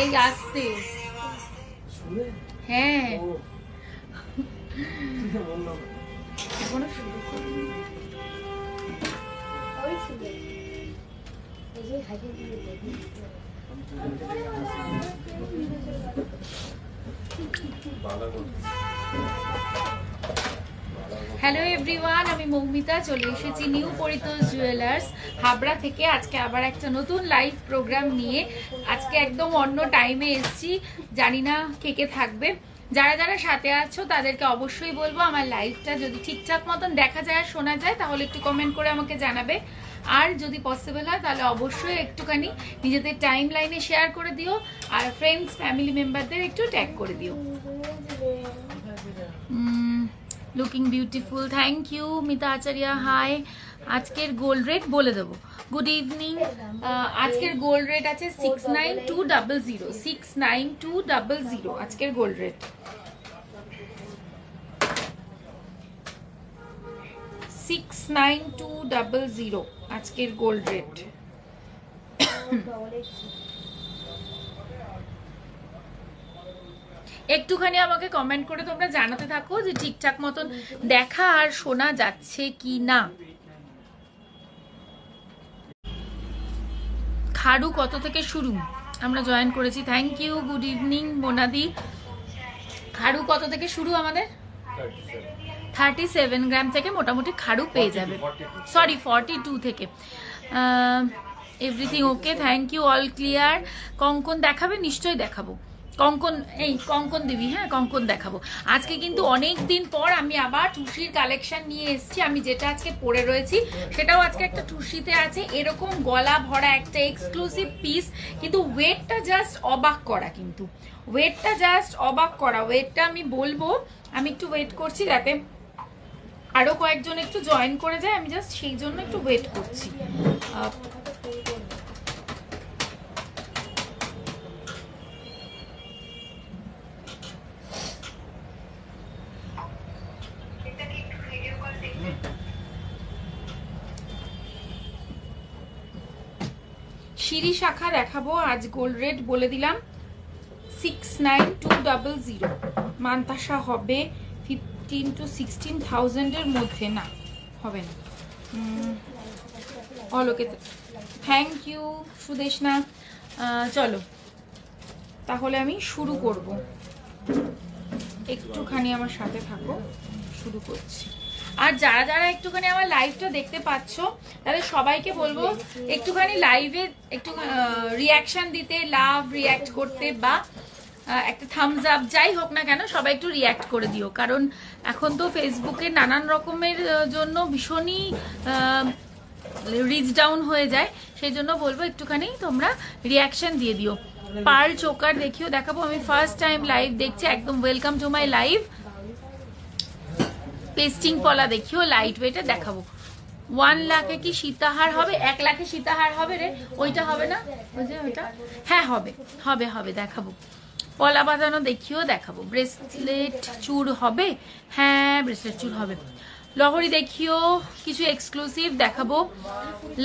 এই আসতে হ্যাঁ এখনো শুরু করিনি। হ্যালো এভরিওয়ান, আমি মৌমিতা চলে এসেছি নিউ পরিতোষ জুয়েলার্স হাবড়া থেকে। আজকে আবার একটা নতুন লাইভ প্রোগ্রাম নিয়ে আজকে একদম অন্য টাইমে এসেছি। জানি না কে কে থাকবে। যারা যারা সাথে আছো তাদেরকে অবশ্যই বলবো আমার লাইভটা যদি ঠিকঠাক মতন দেখা যায় আর শোনা যায় তাহলে একটু কমেন্ট করে আমাকে জানাবে। আর যদি পসিবল হয় তাহলে অবশ্যই একটুখানি নিজেদের টাইম লাইনে শেয়ার করে দিও আর ফ্রেন্ডস ফ্যামিলি মেম্বারদের একটু ট্যাগ করে দিও। Looking beautiful, thank you Mita Acharya. Hi, আজকের গোল্ড রেট বলে দেবো। Good evening. আজকের গোল্ড রেট আছে 69200 69200 আজকের গোল্ড রেট। 69200 আজকের গোল্ড রেট। একটুখানি আমাকে কমেন্ট করে তোমরা জানাতে থাকো যে ঠিকঠাক মতন দেখা আর শোনা যাচ্ছে কি না। খাড়ু কত থেকে শুরু? আমরা জয়েন করেছি, থ্যাংক ইউ। গুড ইভিনিং মোনাদি। খাড়ু কত থেকে শুরু আমাদের? 37 গ্রাম থেকে মোটামুটি খাড়ু পেয়ে যাবে। সরি 42 থেকে। Everything okay, thank you, all clear. কঙ্কন দেখাবে? নিশ্চয়ই দেখাবো। কঙ্কন, এই কঙ্কন দিবি, হ্যাঁ কঙ্কন দেখাবো। আজকে কিন্তু অনেক দিন পর আমি আবার টুসির কালেকশন নিয়ে এসেছি। আমি যেটা আজকে পরে রয়েছি সেটাও আজকে একটা টুসিতে আছে, এরকম গলা ভরা একটা এক্সক্লুসিভ পিস। কিন্তু ওয়েটটা জাস্ট অবাক করা, কিন্তু ওয়েটটা জাস্ট অবাক করা। ওয়েটটা আমি বলবো, আমি একটু ওয়েট করছি যাতে আরো কয়েকজন একটু জয়েন করে যায়, আমি জাস্ট সেই জন্য একটু ওয়েট করছি। সিঁড়ি শাখা দেখাবো। আজ গোল্ড রেট বলে দিলাম 69200। মান্তাসা হবে 15 to 16,000 এর মধ্যে, না হবে না। অলোকে থ্যাংক ইউ সুদেশনা। চলো তাহলে আমি শুরু করব, একটুখানি আমার সাথে থাকো, শুরু করছি। আর যারা যারা একটুখানি আমার লাইভটা দেখতে পাচ্ছ তাদের সবাইকে বলবো একটুখানি লাইভে একটু রিয়াকশন দিতে, লাভ রিয়াক্ট করতে, বা একটা থামস আপ যাই হোক না কেন সবাই একটু রিয়াক্ট করে দিও। কারণ এখন তো ফেসবুকে নানান রকমের জন্য ভীষণই রিচ ডাউন হয়ে যায়, সেই জন্য বলবো একটুখানি তোমরা রিয়াকশন দিয়ে দিও। পার্ল চোকার দেখিও দেখাবো। আমি ফার্স্ট টাইম লাইভ দেখছি, একদম welcome to my live. Pasting পলা দেখিও লাইট ওয়েটে দেখাবো। 1 লাখে কি সীতাহার হবে? 1 লাখে সীতাহার হবে রে? ওইটা হবে না, ওই যে ওইটা, হ্যাঁ হবে হবে হবে, দেখাবো। পলা বাঁধানো দেখিও দেখাবো। ব্রেসলেট চূড় হবে? হ্যাঁ ব্রেসলেট চূড় হবে। লহরি দেখিও কিছু এক্সক্লুসিভ দেখাবো।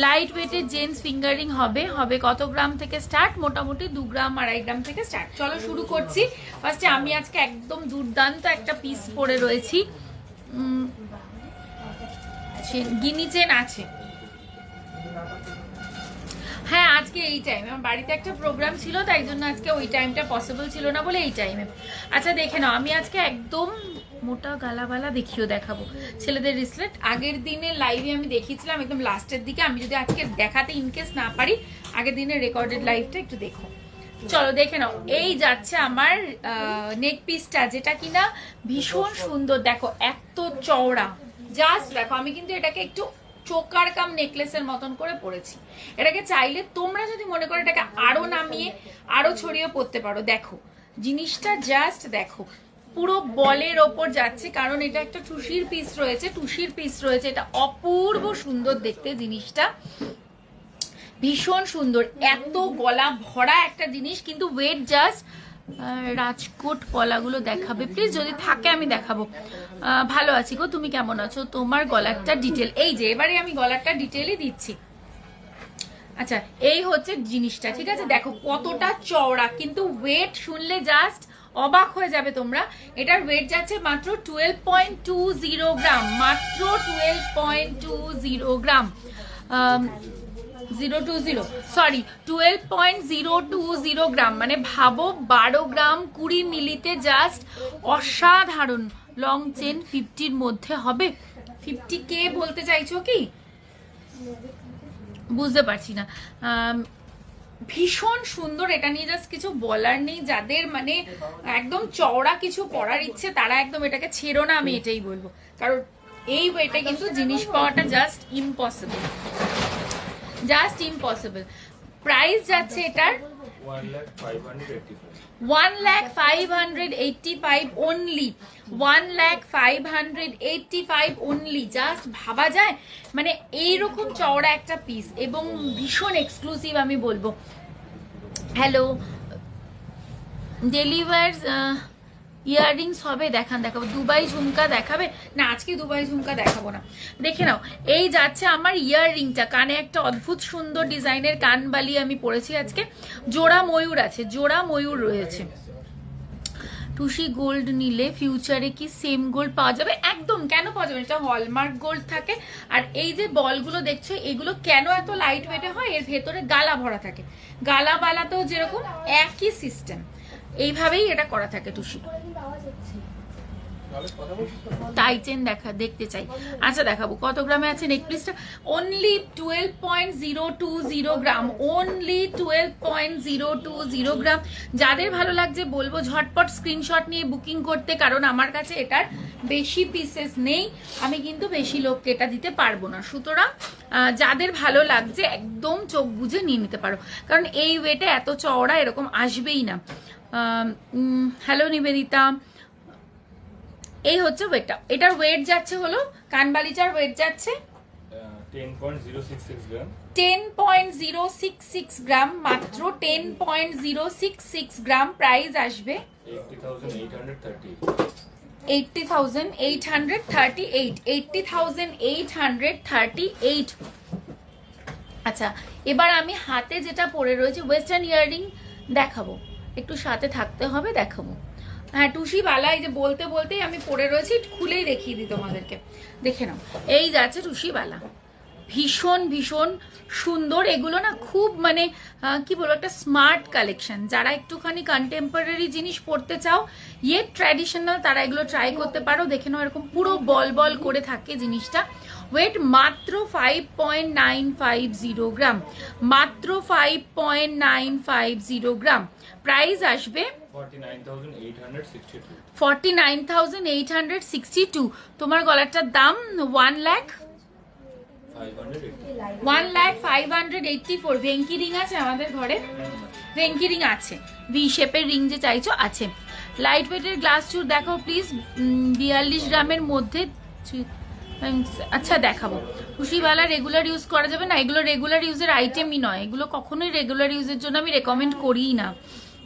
লাইট ওয়েটের জেন্টস ফিঙ্গারিং হবে। হবে কত গ্রাম থেকে স্টার্ট? মোটামুটি 2 গ্রাম 2.5 গ্রাম থেকে স্টার্ট। চলো শুরু করছি। ফার্স্টে আমি আজকে একদম দুর্দান্ত একটা পিস পরে রয়েছি। গিনি চেন আছে, হ্যাঁ আজকে এই টাইমে আমার বাড়িতে একটা প্রোগ্রাম ছিল, তাই জন্য আজকে ওই টাইমটা পসিবল ছিল না বলে এই টাইমে। আচ্ছা দেখে নাও, আমি আজকে একদম মোটা গালাবালা দেখিও দেখাবো। ছেলেদের রিসলেট আগের দিনের লাইভে আমি দেখিয়েছিলাম একদম লাস্টের দিকে। আমি যদি আজকে দেখাতে ইনকেস না পারি, আগের দিনের রেকর্ডেড লাইভটা একটু দেখো। চলো দেখে নাও, এই যাচ্ছে আমার নেক পিসটা, যেটা কিনা ভীষণ সুন্দর। দেখো এত চওড়া, জাস্ট দেখো। আমি কিন্তু এটাকে একটু চোকার কাম নেকলেসের মতন করে পরেছি। এটাকে চাইলে তোমরা যদি মনে করো এটাকে আরো নামিয়ে আরো ছড়িয়ে পড়তে পারো। দেখো জিনিসটা জাস্ট দেখো, পুরো বলের ওপর যাচ্ছে, কারণ এটা একটা টুসির পিস রয়েছে, টুসির পিস রয়েছে। এটা অপূর্ব সুন্দর দেখতে জিনিসটা, ভীষণ সুন্দর। এত গলা ভরা একটা জিনিস, কিন্তু ওয়েট জাস্ট। রাজকোট পলাগুলো দেখাবে প্লিজ, যদি থাকে আমি দেখাবো। ভালো আছি গো, তুমি কেমন আছো? তোমার গলারটা ডিটেল, এই যে এবারে আমি গলারটা ডিটেলই দিচ্ছি। আচ্ছা এই হচ্ছে জিনিসটা, ঠিক আছে? দেখো কতটা চওড়া, কিন্তু ওয়েট শুনলে জাস্ট অবাক হয়ে যাবে তোমরা। এটার ওয়েট যাচ্ছে মাত্র 12.20 গ্রাম, মাত্র 12.20 গ্রাম। 12.020 গ্রাম, মানে ভাবো 12 গ্রাম 20 মিলিতে জাস্ট অসাধারণ। লং চেন 50-র মধ্যে হবে। 50K বলতে চাইছো কি? বুঝতে পারছি না। ভীষণ সুন্দর, এটা নিয়ে জাস্ট কিছু বলার নেই। যাদের মানে একদম চওড়া কিছু পরার ইচ্ছে তারা একদম এটাকে ছেড়ো না, আমি এটাই বলবো। কারণ এই ওয়েটে কিন্তু জিনিস পাওয়াটা just impossible, just impossible. Price যাচ্ছে এটার 1,585 অনলি, 1,585 অনলি। জাস্ট ভাবা যায়, মানে এইরকম চওড়া একটা পিস এবং ভীষণ এক্সক্লুসিভ আমি বলবো। হ্যালো, ডেলিভার ইয়াররিংস হবে, দেখাবো। দুবাই ঝুমকা দেখাবে না, আজকে দুবাই ঝুমকা দেখাবো না। দেখে নাও, এই যাচ্ছে আমার ইয়াররিংটা। কানে একটা অদ্ভুত সুন্দর ডিজাইনের কানবালি আমি পরেছি আজকে। জোড়া ময়ূর আছে, জোড়া ময়ূর রয়েছে। টুসি গোল্ড নিলে ফিউচারে কি সেম গোল্ড পাওয়া যাবে? একদম, কেন পাওয়া যাবে? এটা হলমার্ক গোল্ড থাকে। আর এই যে বলগুলো দেখছো, এগুলো কেন এত লাইট ওয়েটে হয়? এর ভেতরে গালা ভরা থাকে। গালা বালাতেও যেরকম একই সিস্টেম, এইভাবেই এটা করা থাকে টুসি। টাইটেন দেখতে চাই। আচ্ছা দেখাবো। কত গ্রামে আছে নেকপিসটা? অনলি 12.020 গ্রাম, অনলি 12.020 গ্রাম। যাদের ভালো লাগছে বলবো ঝটপট স্ক্রিনশট নিয়ে বুকিং করতে, কারণ আমার কাছে এটার বেশি পিসেস নেই। আমি কিন্তু বেশি লোককে এটা দিতে পারবো না। সুতরাং যাদের ভালো লাগছে একদম চোখ বুঝে নিয়ে নিতে পারো, কারণ এই ওয়েটে এত চওড়া এরকম আসবেই না। হ্যালো নিবেদিতা, এই হচ্ছে ওয়েটটা। এটার ওয়েট যাচ্ছে হলো, কানবালিটার ওয়েট যাচ্ছে 10.066 গ্রাম, মাত্র 10.066 গ্রাম। প্রাইস আসবে 80,838। আচ্ছা এবার আমি হাতে যেটা পরে রয়েছে ওয়েস্টার্ন ইয়াররিং দেখাবো, একটু সাথে থাকতে হবে, দেখাবো। হ্যাঁ টুসি বালা, এই যে বলতে বলতেই আমি পরে রয়েছি, খুলেই দেখিয়ে দিই তোমাদেরকে। দেখে নাও, এই যাচ্ছে টুসি বালা, ভীষণ ভীষণ সুন্দর। এগুলো না খুব মানে কি বলবো, একটা স্মার্ট কালেকশন। যারা একটুখানি কন্টেম্পোরারি জিনিস পড়তে চাও, ইয়ে ট্র্যাডিশনাল, তারা এগুলো ট্রাই করতে পারো। দেখে নাও, এরকম পুরো বল বল করে থাকে জিনিসটা। ওয়েট মাত্র 5.950 গ্রাম, মাত্র 5.950 গ্রাম। প্রাইস আসবে 49,862। তোমার গলাটার দাম 1,584। ভেঙ্কি রিং আছে আমাদের ঘরে, ভেঙ্কি রিং আছে, ভি শেপের রিং যে চাইছো আছে। লাইট ওয়েটের গ্লাস চুর দেখো প্লিজ, 42 গ্রামের মধ্যে। আচ্ছা দেখাবো। খুশিওয়ালা রেগুলার ইউজ করা যাবে না, এগুলো রেগুলার ইউজের আইটেমই নয়, এগুলো কখনোই রেগুলার ইউজের জন্য আমি রেকমেন্ড করিই না।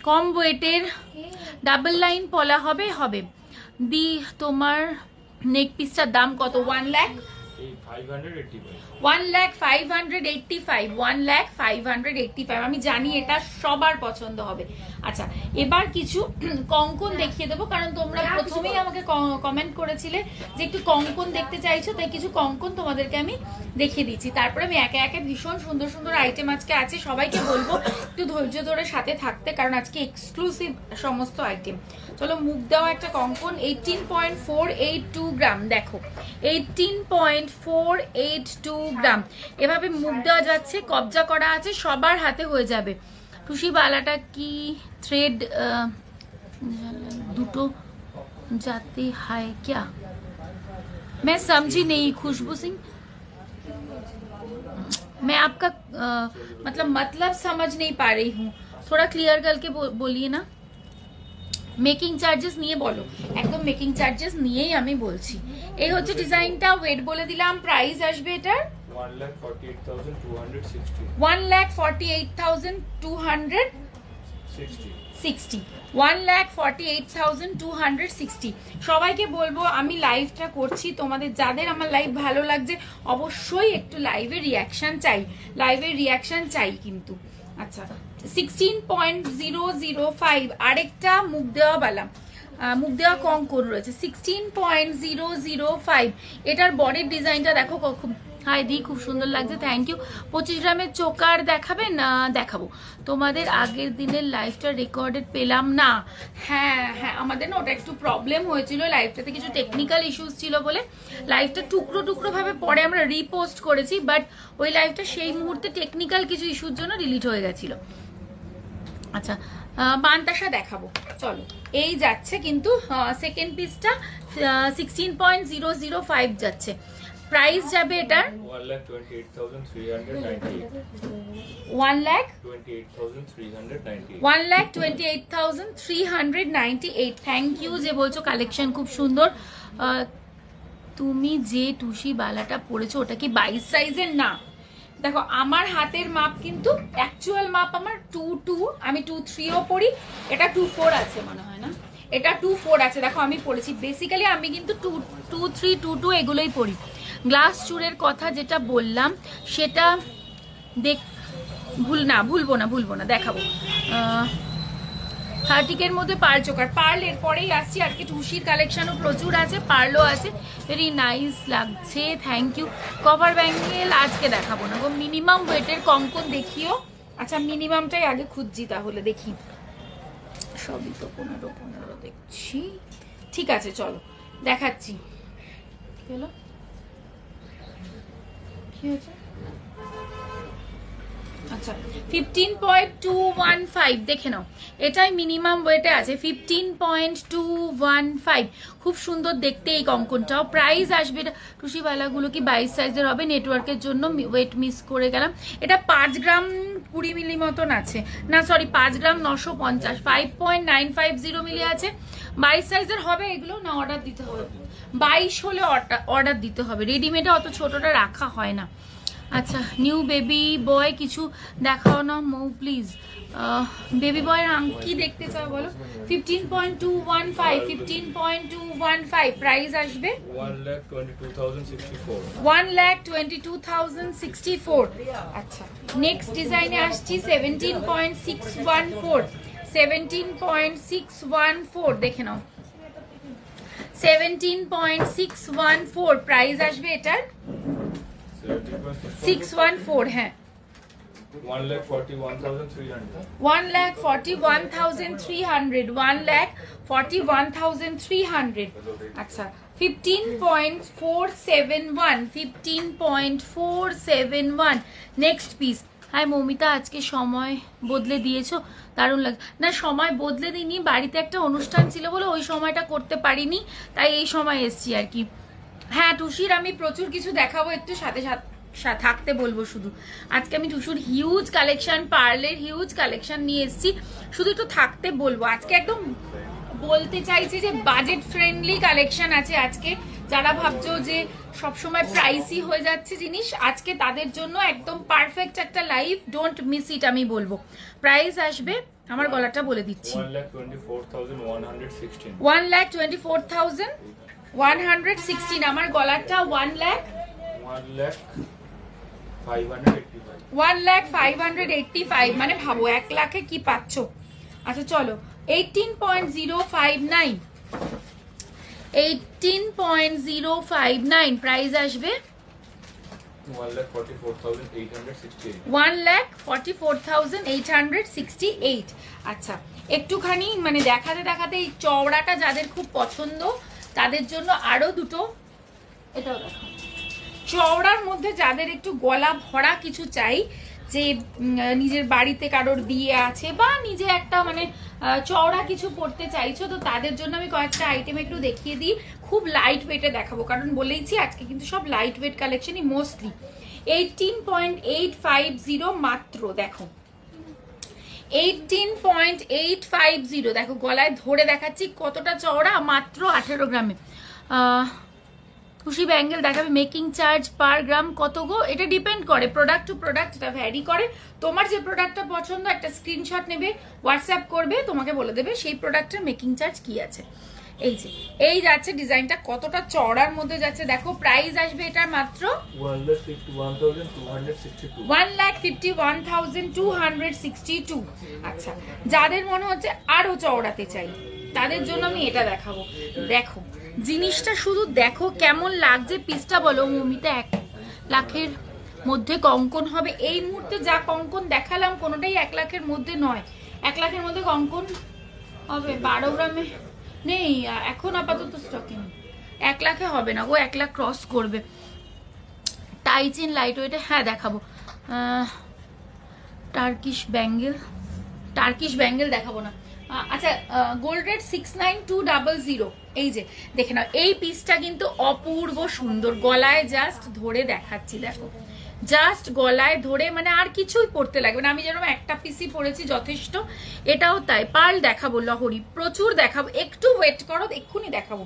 কম ওয়েটের ডাবল লাইন পলা হবে। দি তোমার নেক পিসটার দাম কত? 1,585। আমি জানি এটা সবার পছন্দ হবে। আচ্ছা এবার কিছু কঙ্কন দেখিয়ে দেবো, কারণ তোমরা প্রথমেই আমাকে কমেন্ট করেছিলে যে একটু কঙ্কন দেখতে চাইছো, তাই কিছু কঙ্কন তোমাদেরকে আমি দেখিয়ে দিচ্ছি। তারপরে আমি একে একে ভীষণ সুন্দর সুন্দর আইটেম আজকে আছে, সবাইকে বলবো একটু ধৈর্য ধরে সাথে থাকতে, কারণ আজকে এক্সক্লুসিভ সমস্ত আইটেম। চলো মুখ দেওয়া একটা কঙ্কন, 18.482 গ্রাম। দেখো 18.482 গ্রাম। এভাবে মুখ দেওয়া যাচ্ছে, কবজা করা আছে, সবার হাতে হয়ে যাবে। টুসি বালাটা কি থ্রেড দুটো जाते हैं क्या? मैं समझी नहीं खुशबू सिंह, मैं आपका मतलब समझ नहीं पा रही हूँ, थोड़ा क्लियर करके बोलिए ना। মেকিং চার্জেস নিয়ে বলো, একদম মেকিং চার্জেস নিয়েই আমি বলছি। এই হচ্ছে ডিজাইনটা, ওয়েট বলে দিলাম, প্রাইস আসবে এটার 1,48,260 1,48,260 সবাইকে বলবো আমি লাইভটা করছি, তোমাদের যাদের আমার লাইভ ভালো লাগছে অবশ্যই একটু লাইভের রিয়াকশন চাই, লাইভের রিয়াকশন চাই কিন্তু। আচ্ছা 16.005 আরেকটা মুখ দেওয়া বালা, মুখ দেওয়া কঙ্কন রয়েছে 16.005। এটার বডির ডিজাইনটা দেখো খুব, হাই দি খুব সুন্দর লাগছে, থ্যাংক ইউ। 25 গ্রামের চোকার দেখাবেন? দেখাবো। তোমাদের আগের দিনের লাইভটা রেকর্ডেড পেলাম না। হ্যাঁ হ্যাঁ, আমাদের না ওটা একটু প্রবলেম হয়েছিল, লাইভটাতে কিছু টেকনিক্যাল ইস্যুস ছিল বলে লাইভটা টুকরো টুকরো ভাবে পরে আমরা রিপোস্ট করেছি, বাট ওই লাইভটা সেই মুহূর্তে টেকনিক্যাল কিছু ইস্যুর জন্য ডিলিট হয়ে গেছিল। আচ্ছা বান্তাসা দেখাবো, চলো। এই যাচ্ছে কিন্তু সেকেন্ড পিসটা 16.005 যাচ্ছে। প্রাইস যাবে এটার 1,28,398। থ্যাংক ইউ যে বলছো কালেকশন খুব সুন্দর। তুমি যে টুসি বালাটা পরেছো ওটা কি 22 সাইজের? না, দেখো আমার হাতের মাপ কিন্তু অ্যাকচুয়াল মাপ আমার 2.2, আমি 2.3ও পরি, এটা 2.4 আছে মনে হয় না, এটা 2.4 আছে। দেখো আমি পরেছি, বেসিক্যালি আমি কিন্তু 2.3 2.2 এগুলোই পরি। গ্লাস চুরের কথা যেটা বললাম সেটা ভুলবো না, দেখাবো। 30-এর মধ্যে পার্ল চোকার, পার্ল এর পরেই আসছি। আজকে টুসির কালেকশনও প্রচুর আছে, পার্লও আছে, ভেরি নাইস লাগছে, থ্যাংক ইউ। কভার ব্যাঙ্গেল আজকে দেখাবো না গো, মিনিমাম ওয়েটের কঙ্কন দেখিও। আচ্ছা মিনিমামটাই আগে খুঁজছি, তাহলে দেখি, সবই তো 15 দেখছি, ঠিক আছে চলো দেখাচ্ছি। কি হয়েছে? আচ্ছা 15.215 দেখে নাও, এটাই মিনিমাম ওয়েটে আছে 15.215। খুব সুন্দর দেখতে এই কঙ্কনটাও। প্রাইস আসবে, টুসিওয়ালাগুলো কি 22 সাইজের হবে? নেটওয়ার্কের জন্য ওয়েট মিস করে গেলাম। এটা 5 গ্রাম 20 মিলি মতন আছে, না সরি 5 গ্রাম 950, 5.950 মিলি আছে। 22 সাইজের হবে এগুলো না অর্ডার দিতে হবে? 22 হলে অর্ডার দিতে হবে, রেডিমেডে অত ছোটটা রাখা হয় না। আচ্ছা নিউ বেবি বয় কিছু দেখাও না মৌ প্লিজ। বেবি বয়ের কি দেখতে চাও বলো? 15.215 15.215 প্রাইস আসবে 1,22,064। আচ্ছা নেক্সট ডিজাইনে আসছি 17.614 দেখে নাও, 17.614 প্রাইস আসবে এটার 614। হ্যাঁ 1,41,300 আচ্ছা 15.471 নেক্সট পিস। হাই মৌমিতা, আজকে সময় বদলে দিয়েছো, দারুণ লাগে। না সময় বদলে দিইনি, বাড়িতে একটা অনুষ্ঠান ছিল বলে ওই সময়টা করতে পারিনি, তাই এই সময় এসছি আর কি। হ্যাঁ টুসির আমি প্রচুর কিছু দেখাবো, একটু সাথে থাকতে বলবো শুধু। আজকে আমি টুসুর হিউজ কালেকশন, পার্লের হিউজ কালেকশন নিয়ে এসেছি, শুধু একটু থাকতে বলবো। আজকে একদম বলতে চাইছি যে বাজেট ফ্রেন্ডলি কালেকশন আছে আজকে। যারা ভাবছো যে সবসময় প্রাইসি হয়ে যাচ্ছে জিনিস, আজকে তাদের জন্য একদম পারফেক্ট একটা লাইভ, ডোন্ট মিস ইট আমি বলবো। প্রাইস আসবে, আমার গলাটা বলে দিচ্ছি, 1,24,116। আমার গলাটা 1,05,585, মানে ভাবো 1 লাখে কি পাচ্ছ। আচ্ছা চলো 18.059 প্রাইস আসবে 1,44,868। আচ্ছা একটুখানি মানে দেখাতে এই চওড়াটা যাদের খুব পছন্দ তাদের জন্য আরো দুটো, এটাও দেখো, চওড়ার মধ্যে যাদের একটু গলা ভরা কিছু চাই যে নিজের বাড়িতে কারোর বিয়ে আছে বা নিজে একটা মানে চওড়া কিছু পরতে চাইছো, তো তাদের জন্য আমি কয়েকটা আইটেম একটু দেখিয়ে দিই। খুব লাইট ওয়েটে দেখাবো, কারণ বলেইছি আজকে কিন্তু সব লাইট ওয়েট কালেকশনই মোস্টলি। 18.850 মাত্র, দেখো 18.850, দেখো গলায় ধরে দেখাচ্ছি কতটা চওড়া, মাত্র 18 গ্রামে। খুশি ব্যাঙ্গেল দেখাবে। মেকিং চার্জ পার গ্রাম কত গো? এটা ডিপেন্ড করে প্রোডাক্ট টু প্রোডাক্ট, এটা ভ্যারি করে। তোমার যে প্রোডাক্টটা পছন্দ একটা স্ক্রিনশট নেবে, হোয়াটসঅ্যাপ করবে, তোমাকে বলে দেবে সেই প্রোডাক্টের মেকিং চার্জ কি আছে। এই যে এই যাচ্ছে ডিজাইনটা কতটা চওড়ার মধ্যে যাচ্ছে, দেখো প্রাইস আসবে এটা মাত্র 1,51,262। আচ্ছা, যাদের মনে হচ্ছে আরো চওড়াতে চাই তাদের জন্য আমি এটা দেখাবো। দেখো জিনিসটা শুধু দেখো কেমন লাগছে, পিসটা বলো। মমিতা 1 লাখের মধ্যে কঙ্কন হবে? এই মুহূর্তে যা কঙ্কন দেখালাম কোনোটাই 1 লাখের মধ্যে নয়। 1 লাখের মধ্যে কঙ্কন হবে 12 গ্রামে নেই এখন আপাতত স্টকে নেই। 1 লাখে হবে না গো, 1 লাখ ক্রস করবে। টাইচিন লাইট ওয়েটে হ্যাঁ দেখাবো। টার্কিশ ব্যাঙ্গেল দেখাবো না। আচ্ছা, গোল্ড রেট 69200। এই যে দেখে নাও, এই পিসটা কিন্তু অপূর্ব সুন্দর। গলায় জাস্ট ধরে দেখাচ্ছি, দেখো জাস্ট গলায় ধরে, মানে আর কিছুই পড়তে লাগবে না। আমি যেরকম একটা পিসি পরেছি যথেষ্ট, এটাও তাই। পার্ল দেখাবো, লহরি প্রচুর দেখাবো, একটু ওয়েট করো, এক্ষুনি দেখাবো।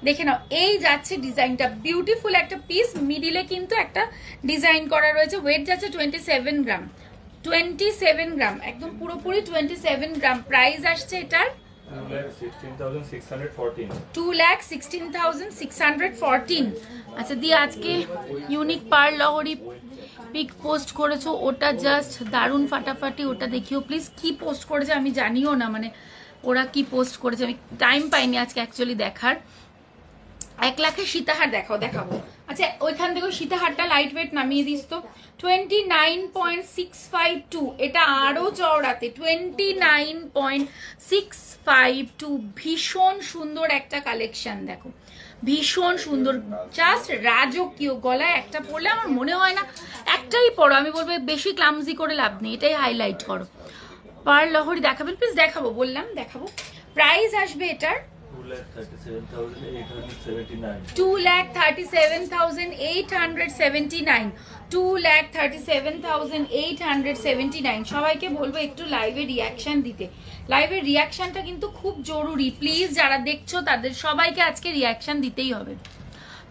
দেখে নাও, এই যাচ্ছে ডিজাইনটা, বিউটিফুল একটা পিস। মিডিলে কিন্তু একটা ডিজাইন করা রয়েছে। ওয়েট যাচ্ছে 27 গ্রাম, 27 গ্রাম, একদম পুরোপুরি 27 গ্রাম। প্রাইস আসছে এটার 2,16,614। আচ্ছা দি, আজকে ইউনিক পার্ল লহরি পিক পোস্ট করেছো, ওটা জাস্ট দারুণ ফাটাফাটি, ওটা দেখিও প্লিজ। কি পোস্ট করেছে আমি জানিও না, মানে ওরা কি পোস্ট করেছে আমি টাইম পাইনি আজকে অ্যাকচুয়ালি দেখার। 1 লাখের সীতাহার দেখাবো। আচ্ছা, ওইখান থেকে সীতাহারটা লাইট ওয়েট নামিয়ে দিস তো। 29.652, এটা আরো চওড়াতে 29.652। ভীষণ সুন্দর একটা কালেকশন, দেখো ভীষণ সুন্দর, জাস্ট রাজকীয়। গলায় একটা পরলে আমার মনে হয় না, একটাই পরো, আমি বলবো বেশি ক্লামজি করে লাভ নেই, এটাই হাইলাইট করো। পার্ল লহরি দেখাবেন প্লিজ? দেখাবো, বললাম দেখাবো। প্রাইস আসবে এটার 2,37,879। 2,37,879। সবাইকে বলবো একটু লাইভে রিয়াকশন দিতে। লাইভের রিয়াকশনটা কিন্তু খুব জরুরি, প্লিজ যারা দেখছো তাদের সবাইকে আজকে রিয়াকশন দিতেই হবে।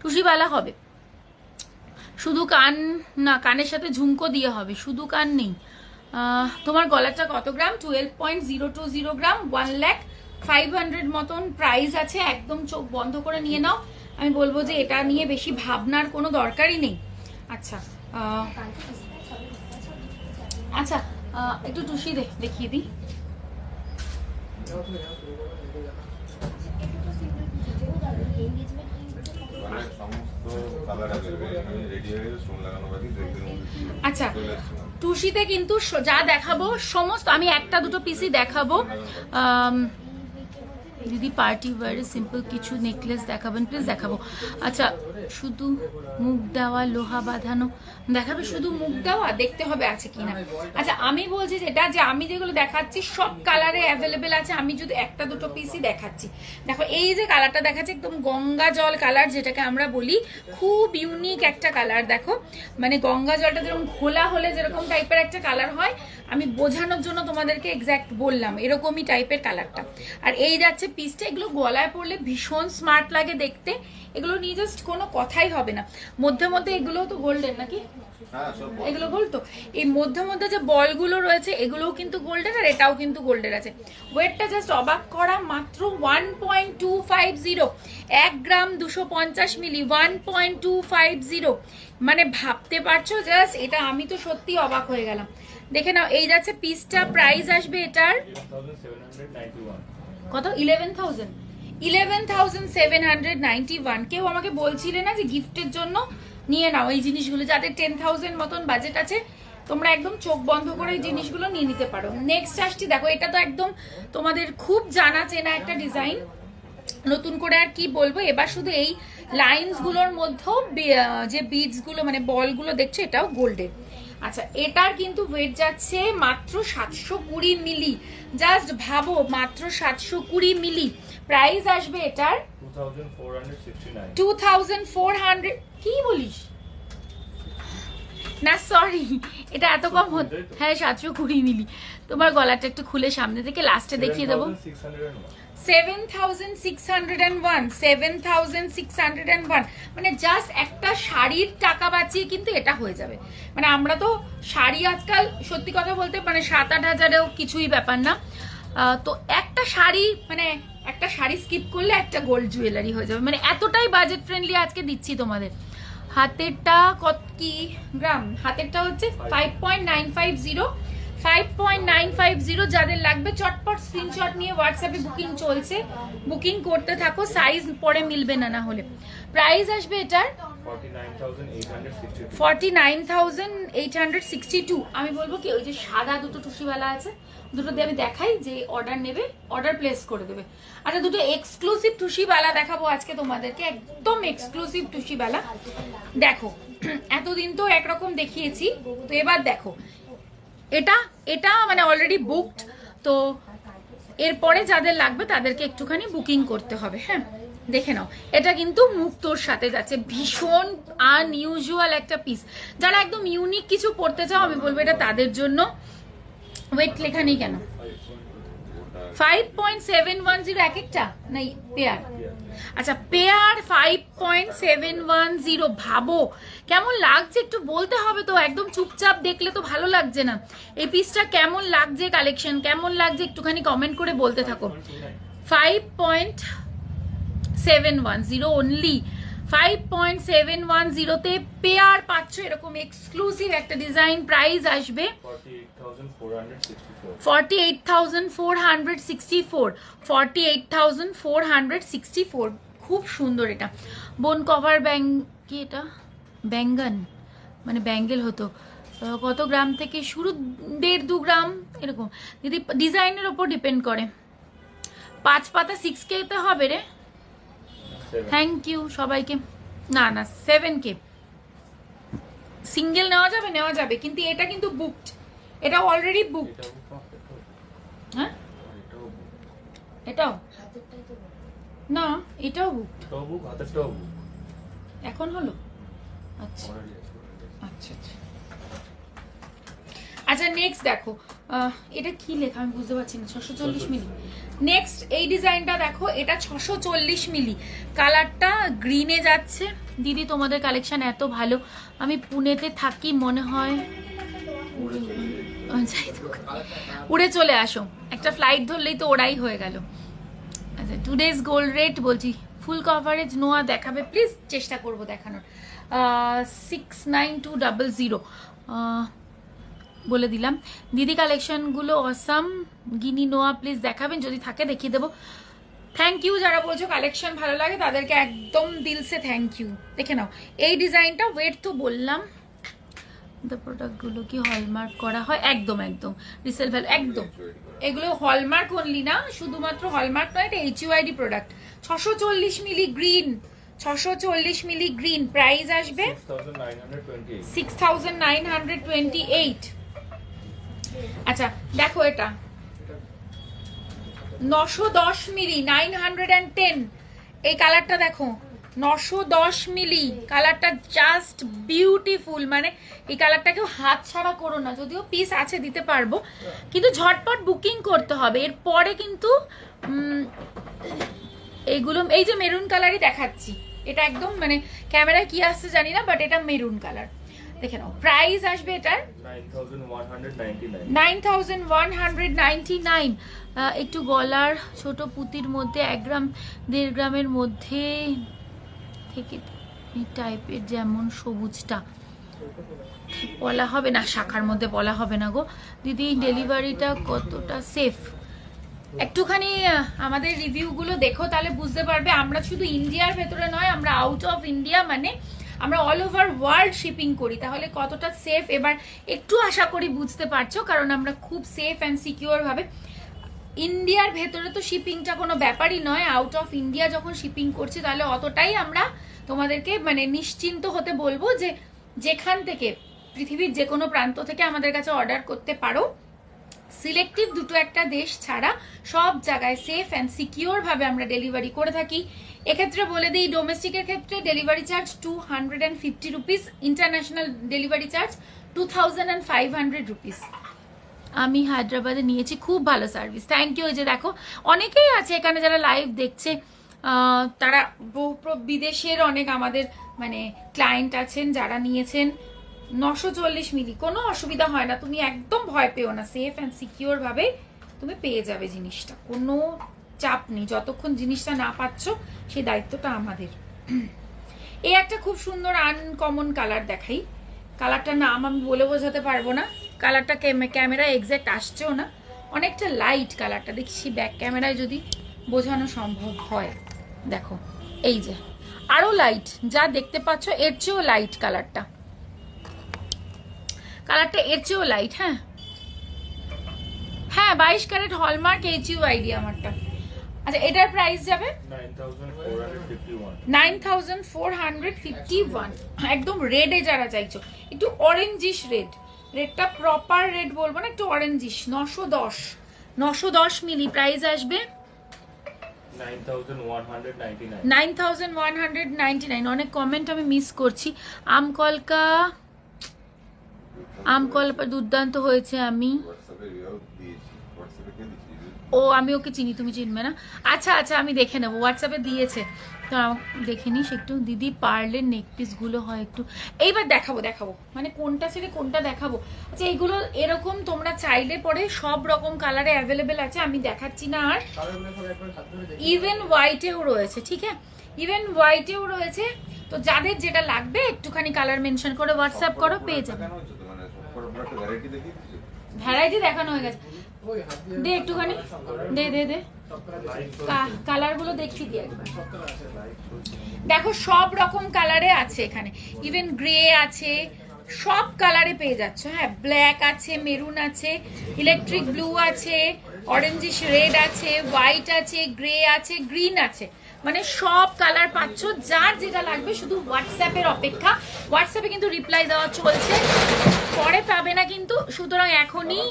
টুসিবালা হবে, শুধু কান না, কানের সাথে ঝুমকো দিয়ে হবে, শুধু কান নেই। তোমার গলাটা কত গ্রাম? 12.020 গ্রাম, 1,05,000 মতন প্রাইস আছে। একদম চোখ বন্ধ করে নিয়ে নাও, আমি বলবো যে এটা নিয়ে বেশি ভাবনার কোনো দরকারই নেই। আচ্ছা আচ্ছা, একটু টুসি দেখিয়ে দিই। আচ্ছা, টুসিতে কিন্তু যা দেখাবো সমস্ত, আমি একটা দুটো পিসই দেখাবো। দিদি পার্টি ওয়ারে সিম্পল কিছু নেকলেস দেখাবেন প্লিজ? দেখাবো। আচ্ছা, শুধু মুখ দেওয়া লোহা বাঁধানো দেখাবে? শুধু মুখ দেওয়া দেখতে হবে আছে কিনা। আচ্ছা, আমি বলছি যেটা, যে আমি যেগুলো দেখাচ্ছি সব কালারে অ্যাভেলেবেল আছে, আমি যদি একটা দুটো পিসই দেখাচ্ছি। দেখো এই যে কালারটা দেখাচ্ছি, একদম গঙ্গা জল কালার, যেটাকে আমরা বলি, খুব ইউনিক একটা কালার। দেখো মানে গঙ্গা জলটা যেরকম ঘোলা হলে যেরকম টাইপের একটা কালার হয়, আমি বোঝানোর জন্য তোমাদেরকে এক্স্যাক্ট বললাম, এরকমই টাইপের কালারটা। আর এই যাচ্ছে পিসটা, এগুলো গলায় পরলে ভীষণ স্মার্ট লাগে দেখতে। এগুলো নিয়ে জাস্ট কোনো কথাই হবে না। মধ্যে মধ্যে এগুলোও তো গোল্ডেন নাকি? এগুলো গোল্ড তো। এই মধ্যে মধ্যে যে বলগুলো রয়েছে এগুলোও কিন্তু গোল্ডের, আর এটাও কিন্তু গোল্ডের আছে। ওয়েটটা জাস্ট অবাক করা, মাত্র 1.250, 1 গ্রাম 250 মিলি, 1.250। মানে ভাবতে পারছো জাস্ট এটা, আমি তো সত্যি অবাক হয়ে গেলাম। দেখে নাও, এই যাচ্ছে পিসটা। প্রাইস আসবে এটার কত? 11,791। কেউ আমাকে বলছিলে না যে গিফটের জন্য নিয়ে নাও এই জিনিসগুলো, যাদের 10,000 মতন বাজেট আছে, তোমরা একদম চোখ বন্ধ করে এই জিনিসগুলো নিয়ে নিতে পারো। নেক্সট আসছি, দেখো এটা তো একদম তোমাদের খুব জানা চেনা একটা ডিজাইন, নতুন করে আর কি বলবো। এবার শুধু এই লাইনস গুলোর মধ্যেও যে বিডস গুলো মানে বলগুলো দেখছো, এটাও গোল্ডের। আচ্ছা এটার কিন্তু ওয়েট যাচ্ছে মাত্র 720 মিলি। জাস্ট ভাবো, মাত্র 720 মিলি। প্রাইস আসবে এটার 2400। কি বলিস? না সরি, এটা এত কম হতো। হ্যাঁ 720 মিলি। তোমার গলাটা একটু খুলে সামনে থেকে লাস্টে দেখিয়ে দেবো। 7601, 7601, মানে জাস্ট একটা শাড়ির টাকা বাঁচিয়ে কিন্তু এটা হয়ে যাবে। মানে আমরা তো শাড়ি আজকাল সত্যি কথা বলতে মানে 7-8 হাজারেও কিছুই ব্যাপার না। তো একটা শাড়ি মানে একটা শাড়ি স্কিপ করলে একটা গোল্ড জুয়েলারি হয়ে যাবে, মানে এতটাই বাজেট ফ্রেন্ডলি আজকে দিচ্ছি তোমাদের। হাতেরটা কত কি গ্রাম? হাতেরটা হচ্ছে 5.950। 5.950 যাদের লাগবে চটপট স্ক্রিনশট নিয়ে হোয়াটসঅ্যাপে বুকিং চলছে, বুকিং করতে থাকো, সাইজ পরে মিলবে না না হলে। প্রাইস আসবে এটার 49,862। আমি বলবো কি ওই যে সাদা দুটো টুসিওয়ালা আছে, দুটো দিয়ে আমি দেখাই, যে অর্ডার নেবে অর্ডার প্লেস করে দেবে। আচ্ছা দুটো এক্সক্লুসিভ টুসিওয়ালা দেখাবো আজকে তোমাদেরকে, একদম এক্সক্লুসিভ টুসিওয়ালা। দেখো এতদিন তো একরকম দেখিয়েছি, তো এবার দেখো এটা এটা মানে অলরেডি বুকড, তো এরপরে যাদের লাগবে তাদেরকে একটুখানি বুকিং করতে হবে। হ্যাঁ দেখে নাও, এটা কিন্তু মুক্তোর সাথে যাচ্ছে, ভীষণ আনইউজুয়াল একটা পিস। যারা একদম ইউনিক কিছু পড়তে চাও আমি বলবো এটা তাদের জন্য। ওয়েট লেখা নেই কেন? 5.710 এক একটা নাই পেয়ার। আচ্ছা পেয়ার 5.710। ভাবো কেমন লাগছে একটু বলতে হবে তো, একদম চুপচাপ দেখলে তো ভালো লাগছে না। এই পিসটা কেমন লাগছে, কালেকশন কেমন লাগছে একটুখানি কমেন্ট করে বলতে থাকো। 5.710 অনলি। 5.710 তে পেয়ার পাচ্ছ এরকম এক্সক্লুসিভ একটা ডিজাইন। প্রাইস আসবে 48,464। 48,464। খুব সুন্দর এটা। বোন কভার কি এটা ব্যাঙ্গন মানে ব্যাঙ্গেল হতো। কত গ্রাম থেকে শুরু? 1.5-2 গ্রাম এরকম। যদি ডিজাইনের ওপর ডিপেন্ড করে। 5 পাতা 6K তে হবে রে। থ্যাংক ইউ সবাইকে। না না 7K সিঙ্গেল নেওয়া যাবে, নেওয়া যাবে, কিন্তু এটা কিন্তু বুকড, এটা অলরেডি বুকড। হ্যাঁ এটাও না, এটাও বুকড এখন হলো। আচ্ছা আচ্ছা আচ্ছা আচ্ছা নেক্সট দেখো, এটা কি লেখা আমি বুঝতে পারছি না। 640 মিলি। নেক্সট এই ডিজাইনটা দেখো, এটা 640 মিলি, কালারটা গ্রিনে যাচ্ছে। দিদি তোমাদের কালেকশন এত ভালো, আমি পুনেতে থাকি মনে হয়, উড়ে চলে আসো, একটা ফ্লাইট ধরলেই তো ওরাই হয়ে গেল। আচ্ছা টুডেজ গোল্ড রেট বলছি, ফুল কভারেজ নোয়া দেখাবে প্লিজ, চেষ্টা করব দেখানোর। 69200 বলে দিলাম। দিদি কালেকশনগুলো অসাম, গিনি নোয়া প্লিজ দেখাবেন, যদি থাকে দেখিয়ে দেবো। থ্যাংক ইউ যারা বলছো কালেকশন ভালো লাগে তাদেরকে একদম দিল সে থ্যাংক ইউ। দেখে নাও এই ডিজাইনটা, ওয়েট তো বললাম। প্রোডাক্টগুলো কি হলমার্ক করা হয়? একদম একদম রিসেল ভ্যালু একদম। এগুলো হলমার্ক অনলি না, শুধুমাত্র হলমার্ক নয়, এটা HUID প্রোডাক্ট। 640 মিলি গ্রিন, 640 মিলি গ্রিন। প্রাইস আসবে 6928। আচ্ছা দেখো এটা 910 মিলি 910। এই কালারটা দেখো 910 মিলি, কালারটা জাস্ট বিউটিফুল। মানে এই কালারটা কেউ হাত ছাড়া করো না, যদিও পিস আছে দিতে পারবো, কিন্তু ঝটপট বুকিং করতে হবে। এরপরে কিন্তু এইগুলো, এই যে মেরুন কালারই দেখাচ্ছি, এটা একদম মানে ক্যামেরায় কি আসছে জানি না, বাট এটা মেরুন কালার। দেখে নাও প্রাইস আসবে এটার 9199। একটু গলার ছোট পুতির মধ্যে 1 গ্রাম 1.5 গ্রামের মধ্যে থেকে টাইপের, যেমন সবুজটা বলা হবে না, শাখার মধ্যে বলা হবে না গো দিদি। ডেলিভারিটা কতটা সেফ? একটুখানি আমাদের রিভিউগুলো দেখো, তাহলে বুঝতে পারবে। আমরা শুধু ইন্ডিয়ার ভেতরে নয়, আমরা আউট অফ ইন্ডিয়া, মানে আমরা অল ওভার ওয়ার্ল্ড শিপিং করি, তাহলে কতটা সেফ এবার একটু আশা করি বুঝতে পারছো, কারণ আমরা খুব সেফ অ্যান্ড সিকিউর ভাবে। ইন্ডিয়ার ভেতরে তো শিপিংটা কোনো ব্যাপারই নয়, আউট অফ ইন্ডিয়া যখন শিপিং করছি তাহলে অতটাই আমরা তোমাদেরকে মানে নিশ্চিন্ত হতে বলবো যে যেখান থেকে পৃথিবীর যে কোনো প্রান্ত থেকে আমাদের কাছে অর্ডার করতে পারো। সিলেক্টিভ দুটো একটা দেশ ছাড়া সব জায়গায় সেফ অ্যান্ড সিকিওর ভাবে আমরা ডেলিভারি করে থাকি। এক্ষেত্রে বলে দিই, ডোমেস্টিকের ক্ষেত্রে delivery charge 250 rupees, international delivery charge 2500 rupees. আমি হায়দ্রাবাদে নিয়েছি, খুব ভালো সার্ভিস, থ্যাংক ইউ। যে দেখো অনেকেই আছে এখানে যারা লাইভ দেখছে, তারা বিদেশের অনেক আমাদের মানে ক্লায়েন্ট আছেন যারা নিয়েছেন। 940 মিলি, কোনো অসুবিধা হয় না, তুমি একদম ভয় পেও না, সেফ অ্যান্ড সিকিওর ভাবে তুমি পেয়ে যাবে জিনিসটা, কোনো চাপ নেই। যতক্ষণ জিনিসটা না পাচ্ছ সেই দায়িত্বটা আমাদের। এই একটা খুব সুন্দর আনকমন কালার দেখাই, কালারটার নাম আমি বলে বোঝাতে পারবো না, কালারটা ক্যামেরা এক্সাক্ট আসছেও না, অনেকটা লাইট কালারটা, দেখছি ব্যাক ক্যামেরায় যদি বোঝানো সম্ভব হয়। দেখো এই যে আরো লাইট, যা দেখতে পাচ্ছ এর চেয়েও লাইট কালারটা, কালারটা এর চেয়েও লাইট। হ্যাঁ হ্যাঁ 22 ক্যারেট হলমার্ক HUID আমারটা। আচ্ছা এটার প্রাইস যাবে 9451, একদম রেডে যারা চাইছো, একটু অরেঞ্জিশ রেড, রেডটা প্রপার রেড বলবো না, একটু অরেঞ্জিশ। 910 মিলি, প্রাইস আসবে 9199। অনেক কমেন্ট আমি মিস করছি। আমকলকা দুর্দান্ত হয়েছে। আমি ওকে চিনি, তুমি চিনবে না। আচ্ছা আচ্ছা আমি দেখে নেবো, হোয়াটসঅ্যাপে দিয়েছে তো দেখে নিস একটু। দিদি পার্লের নেক পিস গুলো হয় একটু, এইবার দেখাবো মানে কোনটা ছেড়ে কোনটা দেখাবো। আচ্ছা এইগুলো এরকম তোমরা চাইলে পরে সব রকম কালারে অ্যাভেলেবেল আছে, আমি দেখাচ্ছি না। আর ইভেন হোয়াইটেও রয়েছে, ঠিক আছে, ইভেন হোয়াইটেও রয়েছে। তো যাদের যেটা লাগবে একটুখানি কালার মেনশন করে হোয়াটসঅ্যাপ করো, পেয়ে যাবে। ভ্যারাইটি দেখানো হয়ে গেছে, দে একটুখানি, দে কালার গুলো দেখিয়ে দিই একবার। দেখো সব রকম কালারে আছে এখানে, ইভেন গ্রে আছে, সব কালারে পেয়ে যাচ্ছ। হ্যাঁ ব্ল্যাক আছে, মেরুন আছে, ইলেকট্রিক ব্লু আছে, অরেঞ্জিশ রেড আছে, হোয়াইট আছে, গ্রে আছে, গ্রিন আছে, মানে সব কালার পাচ্ছ। যার যেটা লাগবে শুধু হোয়াটসঅ্যাপের অপেক্ষা। হোয়াটসঅ্যাপে কিন্তু রিপ্লাই দেওয়া চলছে, পরে পাবে না কিন্তু, সুতরাং এখনই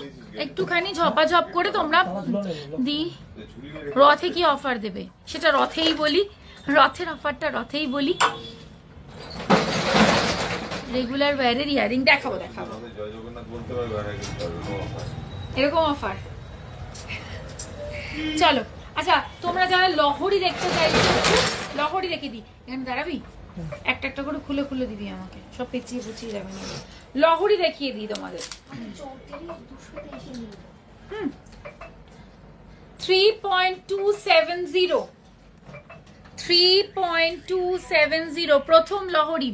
একটুখানি ঝপাঝপ করে তোমরা রথে কি অফার দেবে সেটা রথেই বলি, রথের অফারটা রথেই বলি। রেগুলার ওয়্যারের ইয়ারিং দেখাবো এরকম অফার। চলো আচ্ছা তোমরা যারা লহরি দেখতে চাইছো, লহরি রেখে দিই এখানে, দাঁড়াবি একটা একটা করে খুলে দিবি আমাকে, সব পেঁচিয়ে যাবে না। লহরি দেখিয়ে দিই তোমাদের। 3.270 প্রথম লহরি।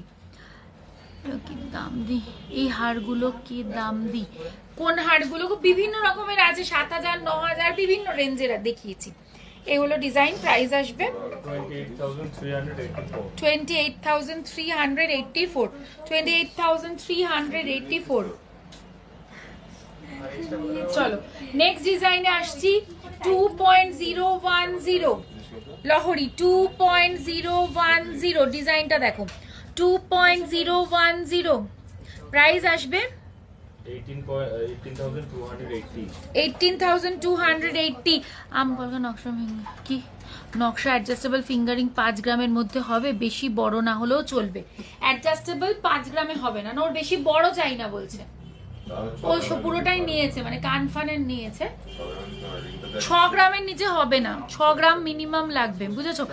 কি দাম দি এই হারগুলো, কি দাম দি? কোন হারগুলো? বিভিন্ন রকমের আছে, 7000 9000 বিভিন্ন রেঞ্জের দেখিয়েছি। এগুলো ডিজাইন, প্রাইস আসবে 28,384। চলো নেক্সট ডিজাইনে আসছি। 2.010 লহরি, 2.010 ডিজাইনটা দেখো, 2.010 প্রাইস আসবে 18,280। আমকলকা নকশা কি নকশা অ্যাডজাস্টেবল ফিঙ্গারিং 5 গ্রামের মধ্যে হবে, বেশি বড় না হলেও চলবে। অ্যাডজাস্টেবল 5 গ্রামে হবে না, ওর বেশি বড় চাই না বলছে, ও পুরোটাই নিয়েছে, মানে কানফানের নিয়েছে। 6 গ্রামের নিচে হবে না, 6 গ্রাম মিনিমাম লাগবে, বুঝেছো?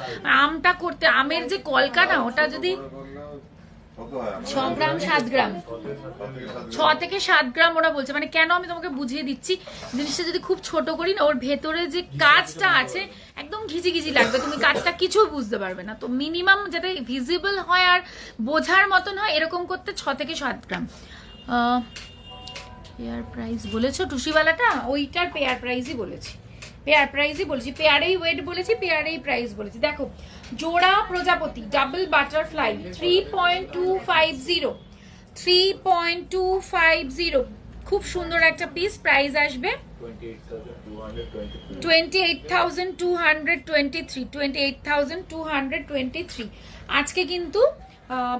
আমটা করতে, আমের যে কলকা না, ওটা যদি 6 গ্রাম 7 গ্রাম 6 থেকে 7 গ্রাম ওরা বলছে। মানে কেন আমি তোমাকে বুঝিয়ে দিচ্ছি, জিনিসটা যদি খুব ছোট করি না, ওর ভেতরে যে কাজটা আছে একদম ঘিজি লাগবে, তুমি কাজটা কিছু বুঝতে পারবে না। তো মিনিমাম যাতে ভিজিবল হয় আর বোঝার মতন হয় এরকম করতে 6 থেকে 7 গ্রাম। পেয়ার প্রাইস বলেছো টুসিওয়ালাটা, ওইটার পেয়ার প্রাইসই বলেছি, পেয়ারেই ওয়েট বলেছি, পেয়ারেই প্রাইস বলেছি। দেখো জোড়া প্রজাপতি ডাবল বাটারফ্লাই 3.250 খুব সুন্দর একটা পিস, প্রাইস আসবে 28,223। আজকে কিন্তু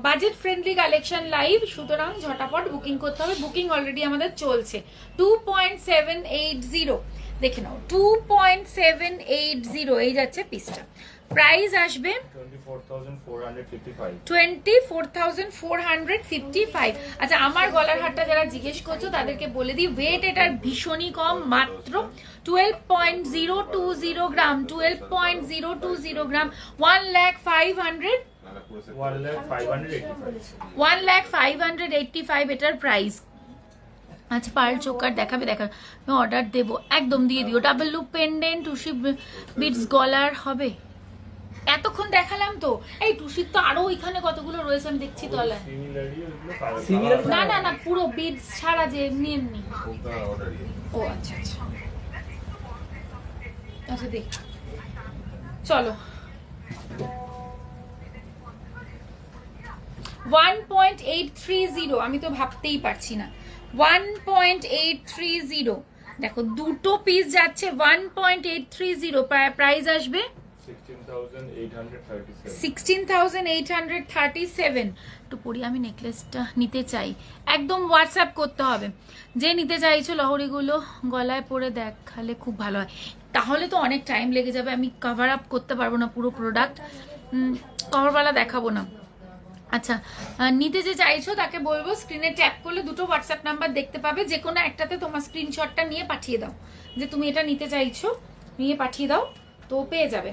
বাজেট ফ্রেন্ডলি কালেকশন লাইভ, সুতরাং ঝটাপট বুকিং করতে হবে। বুকিং অলরেডি আমাদের চলছে। 2.780 দেখে নাও, 2.780 এই যাচ্ছে পিসটা। প্রাইস আসবে 24,455। আচ্ছা, আমার গলার হারটা যারা জিজ্ঞেস করছো তাদেরকে বলে দিই, ওয়েট এটার ভীষণই কম, মাত্র 12.020 গ্রাম, 12.020 গ্রাম, 1,585 এটার প্রাইস। আচ্ছা, পার্ল চোকার দেখাবে, অর্ডার দেবো, একদম দিয়ে দিও। ডাবল লুপ পেন্ডেন্ট, টুসি বিটস গলার হবে। এতক্ষণ দেখালাম তো, এই টুসির তো আরো ওইখানে কতগুলো রয়েছে আমি দেখছি তলায়। না না না, পুরো বিটস ছাড়া যে এমনি এমনি। ও আচ্ছা আচ্ছা আচ্ছা, দেখ চলো। 1.830, আমি তো ভাবতেই পারছি না। 1.830 দেখো, দুটো পিস যাচ্ছে 1.830। প্রাইস আসবে 16,837। একটু পরি, আমি নেকলেসটা নিতে চাই, একদম হোয়াটসঅ্যাপ করতে হবে। যে নিতে চাইছো লহরিগুলো গলায় পরে দেখালে খুব ভালো হয়, তাহলে তো অনেক টাইম লেগে যাবে, আমি কভার আপ করতে পারবো না পুরো প্রোডাক্ট, কভারওয়ালা দেখাবো না। আচ্ছা, নিতে যে চাইছো তাকে বলবো স্ক্রিনে ট্যাপ করলে দুটো হোয়াটসঅ্যাপ নাম্বার দেখতে পাবে, যে কোনো একটাতে তোমার স্ক্রিনশটটা নিয়ে পাঠিয়ে দাও যে তুমি এটা নিতে চাইছো, নিয়ে পাঠিয়ে দাও, তো পেয়ে যাবে।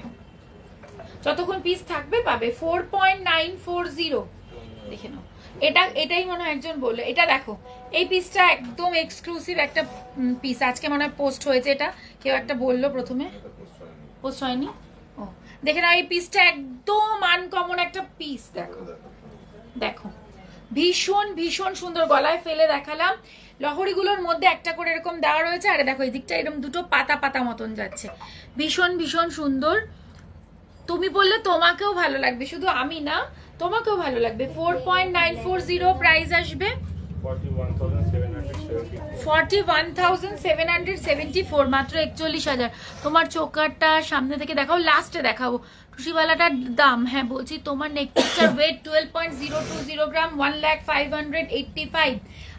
যতক্ষণ পিস থাকবে পাবে। 4.940 দেখে নাও। এটাই মনে হয় একজন বললো, এটা দেখো, এই পিসটা একদম এক্সক্লুসিভ একটা পিস, আজকে মনে হয় পোস্ট হয়েছে। এটা কেউ একটা বললো, প্রথমে পোস্ট হয়নি। ও দেখে নাও, এই পিসটা একদম আনকমন একটা পিস। দেখো দেখো, ভীষণ ভীষণ সুন্দর। গলায় ফেলে দেখালাম, লহরিগুলোর মধ্যে একটা করে এরকম দেওয়া রয়েছে, আরে দেখো এই দিকটা এরকম দুটো পাতা পাতা মতন যাচ্ছে, ভীষণ ভীষণ সুন্দর। তুমি বললে তোমাকেও ভালো লাগবে, শুধু আমি না, তোমাকেও ভালো লাগবে। 4.940 প্রাইস আসবে 41,774, মাত্র 41,000। তোমার চোকারটা সামনে থেকে দেখাও, লাস্টে দেখাবো টুসিওয়ালাটার দাম। হ্যাঁ বলছি, তোমার নেকলেসটার ওয়েট 12.020 গ্রাম, 1,05,185।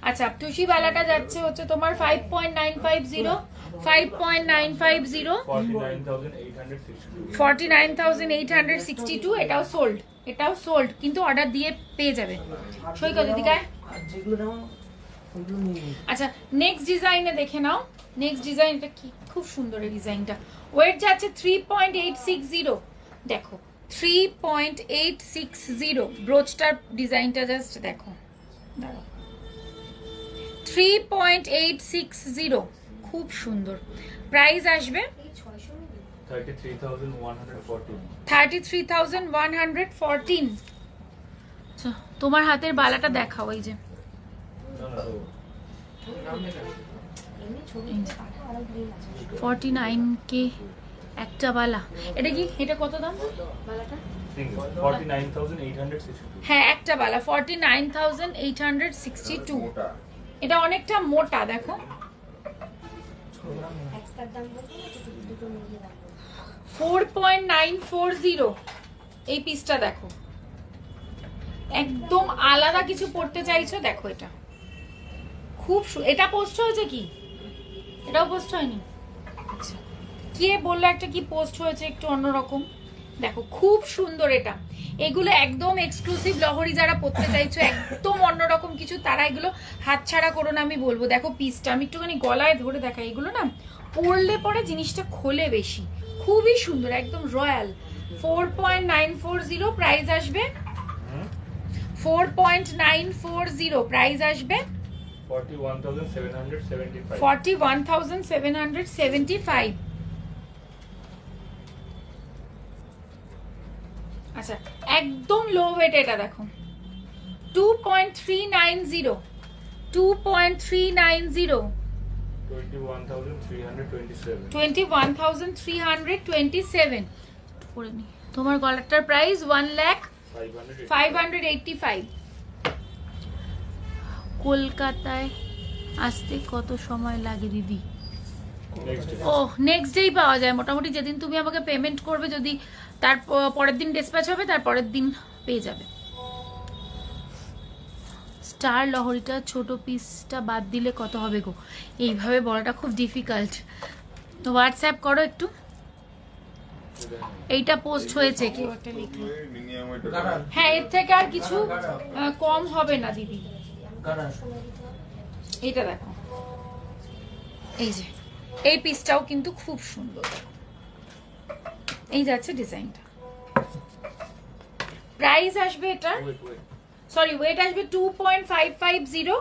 আচ্ছা, টুসিওয়ালাটা যাচ্ছে হচ্ছে তোমার 5.950, 49,862। এটাও সোল্ড, এটাও সোল্ড, কিন্তু অর্ডার দিয়ে পেয়ে যাবে। সৈকত দিদিকায়। আচ্ছা, নেক্সট ডিজাইনে দেখে নাও। নেক্সট ডিজাইনটা কি খুব সুন্দর, এই ডিজাইনটা। ওয়েট যাচ্ছে 3.860, দেখো 3.860। ব্রোচটার ডিজাইনটা জাস্ট দেখো, দাঁড়াও, 3.860, খুব সুন্দর। প্রাইস আসবে 33,114। তোমার হাতের বালাটা দেখাও, এই যে 49K একটা বালা। এটা কি, এটা কত দাম বালাটা? 49,862। হ্যাঁ, একটা বালা 49,862। এটা অনেকটা মোটা, দেখো 4.940 এই পিসটা দেখো, একদম আলাদা কিছু পড়তে চাইছো, দেখো এটা খুব। এটা পোস্ট হয়েছে কি? এটাও পোস্ট হয়নি? আচ্ছা, কে বললো একটা কি পোস্ট হয়েছে একটু অন্যরকম, দেখো খুব সুন্দর। এটা এগুলো একদম এক্সক্লুসিভ লহরি, যারা পড়তে চাইছো একদম অন্যরকম কিছু, তারা এগুলো হাতছাড়া করো না, আমি বলবো। দেখো পিসটা আমি একটুখানি গলায় ধরে দেখাই, এগুলো না পরলে পরে জিনিসটা খোলে বেশি, খুবই সুন্দর, একদম রয়্যাল। 4.940 প্রাইস আসবে, 4.940 প্রাইস আসবে 41,775। আচ্ছা, একদম লো ওয়েট। এটা দেখো 2.390, 2.390, 21,327 করে নি। তোমার গলাটার প্রাইস 1,05,585। কলকাতায় আসতে কত সময় লাগে দিদি? ও নেক্সট ডেই পাওয়া যায় মোটামুটি, যেদিন তুমি আমাকে পেমেন্ট করবে, যদি তার পরের দিন ডিসপ্যাচ হবে তার পরের দিন পেয়ে যাবে। স্টার লহরিটা ছোট পিসটা বাদ দিলে কত হবে গো? এইভাবে বলাটা খুব ডিফিকাল্ট, তো হোয়াটসঅ্যাপ করো একটু। এইটা পোস্ট হয়েছে, কেউ একটা লিখলো। হ্যাঁ, এর থেকে আর কিছু কম হবে না দিদি। এটা দেখো, এই যে এই পিসটাও কিন্তু খুব সুন্দর, এই যাচ্ছে ডিজাইনটা। প্রাইস আসবে এটা, সরি ওয়েট আসবে 2.550,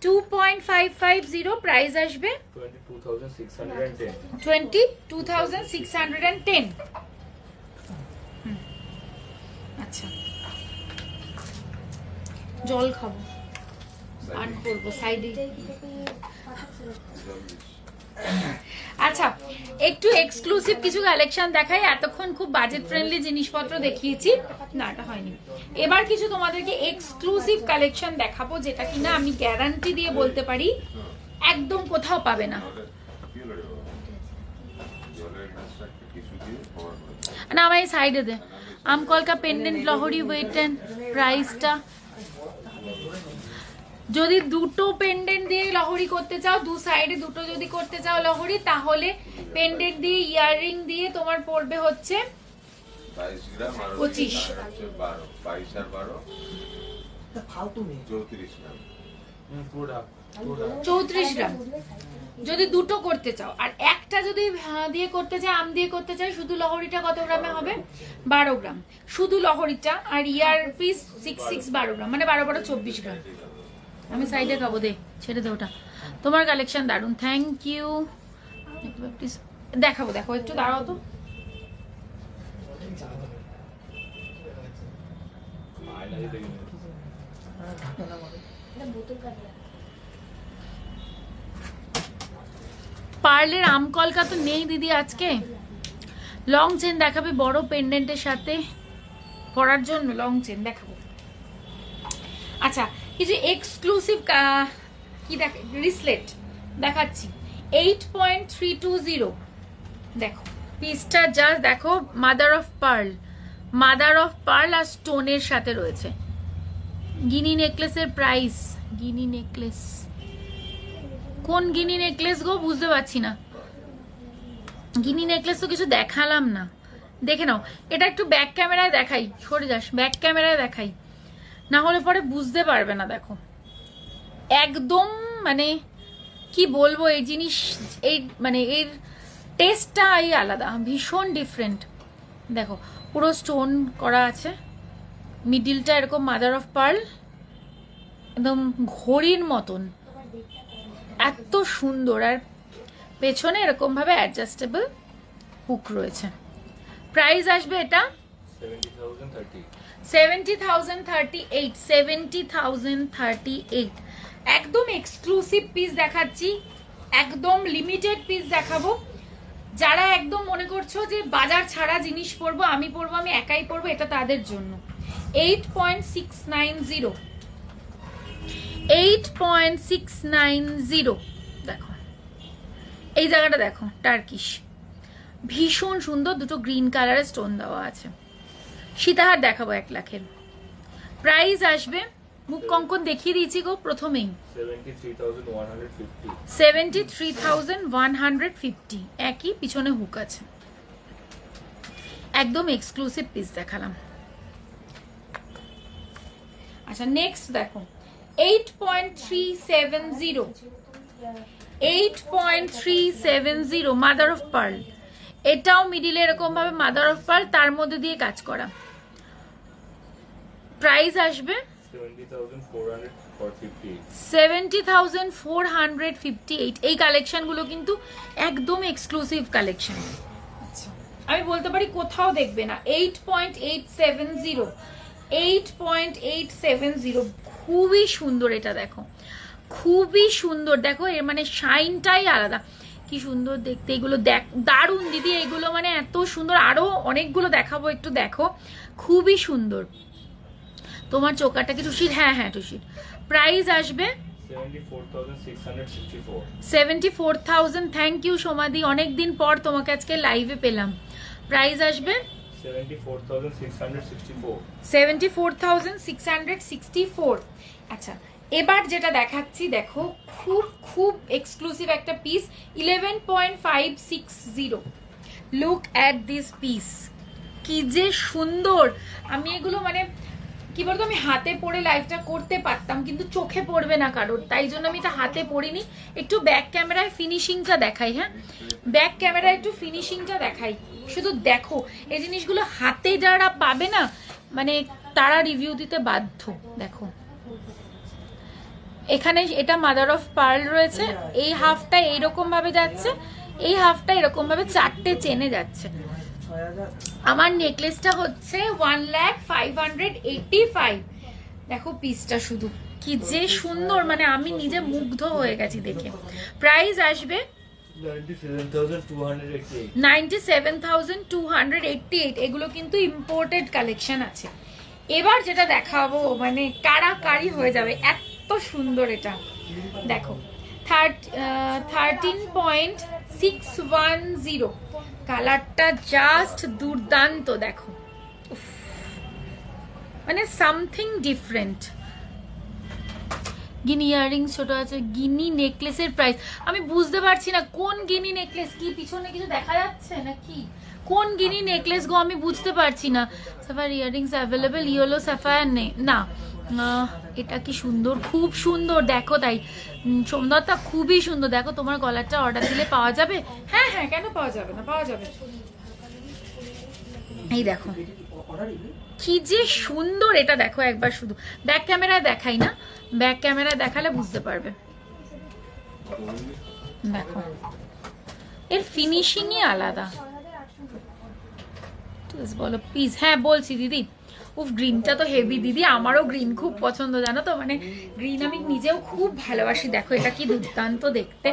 2.550, প্রাইস আসবে 22,610। আচ্ছা, জল খাবো আর করবো সাইডে। আচ্ছা, একটু এক্সক্লুসিভ কিছু কালেকশন দেখাই। এতক্ষণ খুব বাজেট ফ্রেন্ডলি জিনিসপত্র দেখিয়েছি, না এটা হয়নি। এবার কিছু তোমাদেরকে এক্সক্লুসিভ কালেকশন দেখাবো, যেটা কিনা আমি গ্যারান্টি দিয়ে বলতে পারি একদম কোথাও পাবে না। না আমার এই সাইডে দে, আমকলকা পেন্ডেন্ট লহরি ওয়েট এন্ড প্রাইসটা। যদি দুটো পেন্ডেন্ট দিয়ে লহরি করতে চাও, দু সাইডে দুটো যদি করতে চাও লহরি, তাহলে পেন্ডেন্ট দিয়ে ইয়াররিং দিয়ে তোমার পড়বে হচ্ছে 25 34 গ্রাম যদি দুটো করতে চাও। আর একটা যদি দিয়ে করতে চাই, আম দিয়ে করতে চাই, শুধু লহরিটা কত গ্রামে হবে? 12 গ্রাম শুধু লহরিটা, আর ইয়ার পিস 6 12 গ্রাম, মানে 12 12 24 গ্রাম। আমি সাইডে খাবো, দে ছেড়ে দে ওটা। তোমার কালেকশন দারুন, থ্যাংক ইউ। দেখাবো, দেখো একটু দাঁড়াও তো। পার্লের আমকলকা তো নেই দিদি আজকে। লং চেন দেখাবে বড় পেন্ডেন্টের সাথে পরার জন্য, লং চেন দেখাবো। আচ্ছা, কিছু এক্সক্লুসিভ কি দেখ, রিসলেট দেখাচ্ছি 8.320। দেখো পিসটা জাস্ট দেখো, মাদার অফ পার্ল আর স্টোনের সাথে রয়েছে। গিনি নেকলেসের প্রাইস, গিনি নেকলেস কোন গিনি নেকলেস গো? বুঝতে পারছি না। গিনি নেকলেস তো কিছু দেখালাম না, দেখে নাও। এটা একটু ব্যাক ক্যামেরায় দেখাই, সরে যাস, ব্যাক ক্যামেরায় দেখাই, না হলে পরে বুঝতে পারবে না। দেখো একদম মানে কি বলবো, এই জিনিস এই মানে এর টেস্টটাই আলাদা, ভীষণ ডিফারেন্ট। দেখো পুরো স্টোন করা আছে, মিডিলটা এরকম মাদার অফ পার্ল, একদম ঘড়ির মতন, এত সুন্দর। আর পেছনে এরকম ভাবে অ্যাডজাস্টেবল হুক রয়েছে। প্রাইস আসবে এটা 70,038। একদম এক্সক্লুসিভ পিস দেখাচ্ছি, একদম লিমিটেড পিস দেখাবো। যারা একদম মনে করছো যে বাজার ছাড়া জিনিস পরবো, আমি একাই পরবো, এটা তাদের জন্য। 8.690। দেখো এই জায়গাটা দেখো, টার্কিশ, ভীষণ সুন্দর, দুটো গ্রিন কালারের স্টোন দেওয়া আছে। সীতাহার দেখাবো 1 লাখের। প্রাইস আসবে, মুখ কঙ্কন দেখিয়ে দিয়েছি গো প্রথমেই, 73,150। একই, পিছনে হুক আছে। একদম এক্সক্লুসিভ পিস দেখালাম। আচ্ছা নেক্সট দেখো 8.370 মাদার অফ পার্ল। এটাও মিডিলে এরকম ভাবে মাদার অফ পার্ল, তার মধ্যে দিয়ে কাজ করা। প্রাইস আসবে 70,458। এই কালেকশন গুলো কিন্তু একদম এক্সক্লুসিভ কালেকশন, আমি বলতে পারি কোথাও দেখবে না। 8.870 খুবই সুন্দর। এটা দেখো খুবই সুন্দর, দেখো এর মানে শাইনটাই আলাদা, কি সুন্দর দেখতে। এগুলো দেখ দারুণ দিদি, এগুলো মানে এত সুন্দর। আরো অনেকগুলো দেখাবো, একটু দেখো, খুবই সুন্দর। তোমার চোকারটা কি টুসির? হ্যাঁ হ্যাঁ টুসির। প্রাইস আসবে 74,000। থ্যাংক ইউ সোমাদি, অনেকদিন পর তোমাকে আজকে লাইভে পেলাম। প্রাইস আসবে 74,664। আচ্ছা এবার যেটা দেখাচ্ছি দেখো, খুব খুব এক্সক্লুসিভ একটা piece, 11.560। Look at this piece, কি যে সুন্দর। আমি এগুলো মানে কি বলতো, আমি হাতে পরে লাইভটা করতে পারতাম, কিন্তু চোখে পড়বে না কারোর, তাই জন্য আমি এটা হাতে পরিনি। একটু ব্যাক ক্যামেরায় ফিনিশিংটা দেখাই। হ্যাঁ, ব্যাক ক্যামেরায় একটু ফিনিশিংটা দেখাই। শুধু দেখো, এই জিনিসগুলো হাতে যারা পাবে না, মানে তারা রিভিউ দিতে বাধ্য। দেখো এখানে এটা মাদার অফ পার্ল রয়েছে, এই হাফটা এইরকম ভাবে যাচ্ছে, এই হাফটা এরকম ভাবে 4টে চেনে যাচ্ছে। আমার নেকলেসটা হচ্ছে 1,05,85। দেখো পিসটা শুধু কি যে সুন্দর, মানে আমি নিজে মুগ্ধ হয়ে গেছি দেখে। প্রাইস আসবে 97,288। এগুলো কিন্তু ইম্পোর্টেড কালেকশন আছে। এবার যেটা দেখাবো মানে কারাকারি হয়ে যাবে, এত সুন্দর এটা। দেখো 13.610, কালারটা জাস্ট দুর্দান্ত। দেখো মানে সামথিং ডিফারেন্ট। গিনি ইয়াররিংস ছোট আছে। গিনি নেকলেসের প্রাইস আমি বুঝতে পারছি না, কোন গিনি নেকলেস? কি পিছনে কিছু দেখা যাচ্ছে নাকি? কোন গিনি নেকলেস গো, আমি বুঝতে পারছি না। Sapphire earrings available, yellow Sapphire নেই না। এটা কি সুন্দর, খুব সুন্দর। দেখো তাই সোমদত্তা, খুবই সুন্দর। দেখো তোমার গলারটা অর্ডার দিলে পাওয়া যাবে? হ্যাঁ হ্যাঁ, কেন পাওয়া যাবে না, পাওয়া যাবে। এই দেখো কি যে সুন্দর এটা, দেখো একবার শুধু ব্যাক ক্যামেরায় দেখাই না, ব্যাক ক্যামেরায় দেখালে বুঝতে পারবে। দেখো এর ফিনিশিংই আলাদা। বলো প্লিজ। হ্যাঁ বলছি দিদি। উফ, গ্রিনটা তো হেভি দিদি, আমারও গ্রিন খুব পছন্দ জানো তো, মানে গ্রিন আমি নিজেও খুব ভালোবাসি। দেখো এটা কি দুর্দান্ত দেখতে,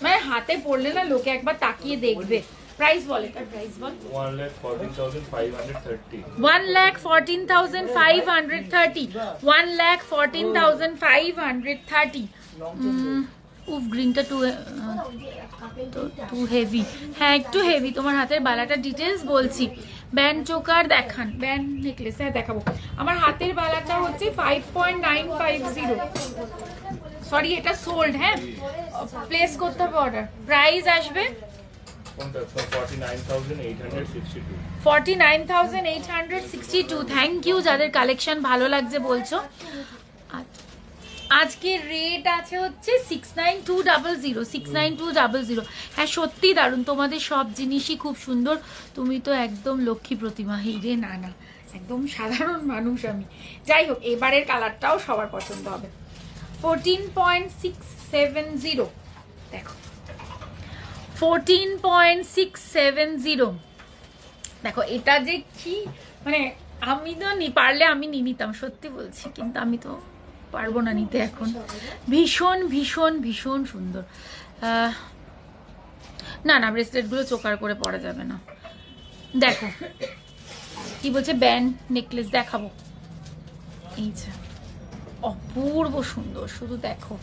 মানে হাতে পড়লে না লোকে একবার তাকিয়ে দেখবে। প্রাইস বল, এটা প্রাইস বল। 1,14,530। 1,14,530। 1,14,530। উফ, গ্রিনটা টু হেভি। হ্যাঁ একটু হেভি। তোমার হাতের বালাটা ডিটেলস বলছি। ব্যান্ড চোকার দেখান, ব্যান্ড নেকলেস। হ্যাঁ দেখাবো। আমার হাতের বালাটা হচ্ছে 5.950। সরি এটা সোল্ড। হ্যাঁ, প্লেস করতে হবে অর্ডার। প্রাইস আসবে 49,862। থ্যাংক ইউ যাদের কালেকশন ভালো লাগছে বলছো। আজকে রেট আছে হচ্ছে 69,200। 69,200। হ্যাঁ সত্যি দারুণ, তোমাদের সব জিনিসই খুব সুন্দর। তুমি তো একদম লক্ষ্মী প্রতিমা। এই রে না না, একদম সাধারণ মানুষ আমি। যাই হোক, এবারের কালারটাও সবার পছন্দ হবে। 14.670। দেখো 14.670। দেখো এটা যে কি, মানে আমি তো পারলে আমি নিয়ে নিতাম, সত্যি বলছি, কিন্তু আমি তো পারবো না নিতে এখন। ভীষণ ভীষণ ভীষণ সুন্দর। না না, ব্রেসলেটগুলো চোকার করে পরা যাবে না। দেখো কি বলছে, ব্যান্ড নেকলেস দেখাবো। এই যে অপূর্ব সুন্দর, শুধু দেখো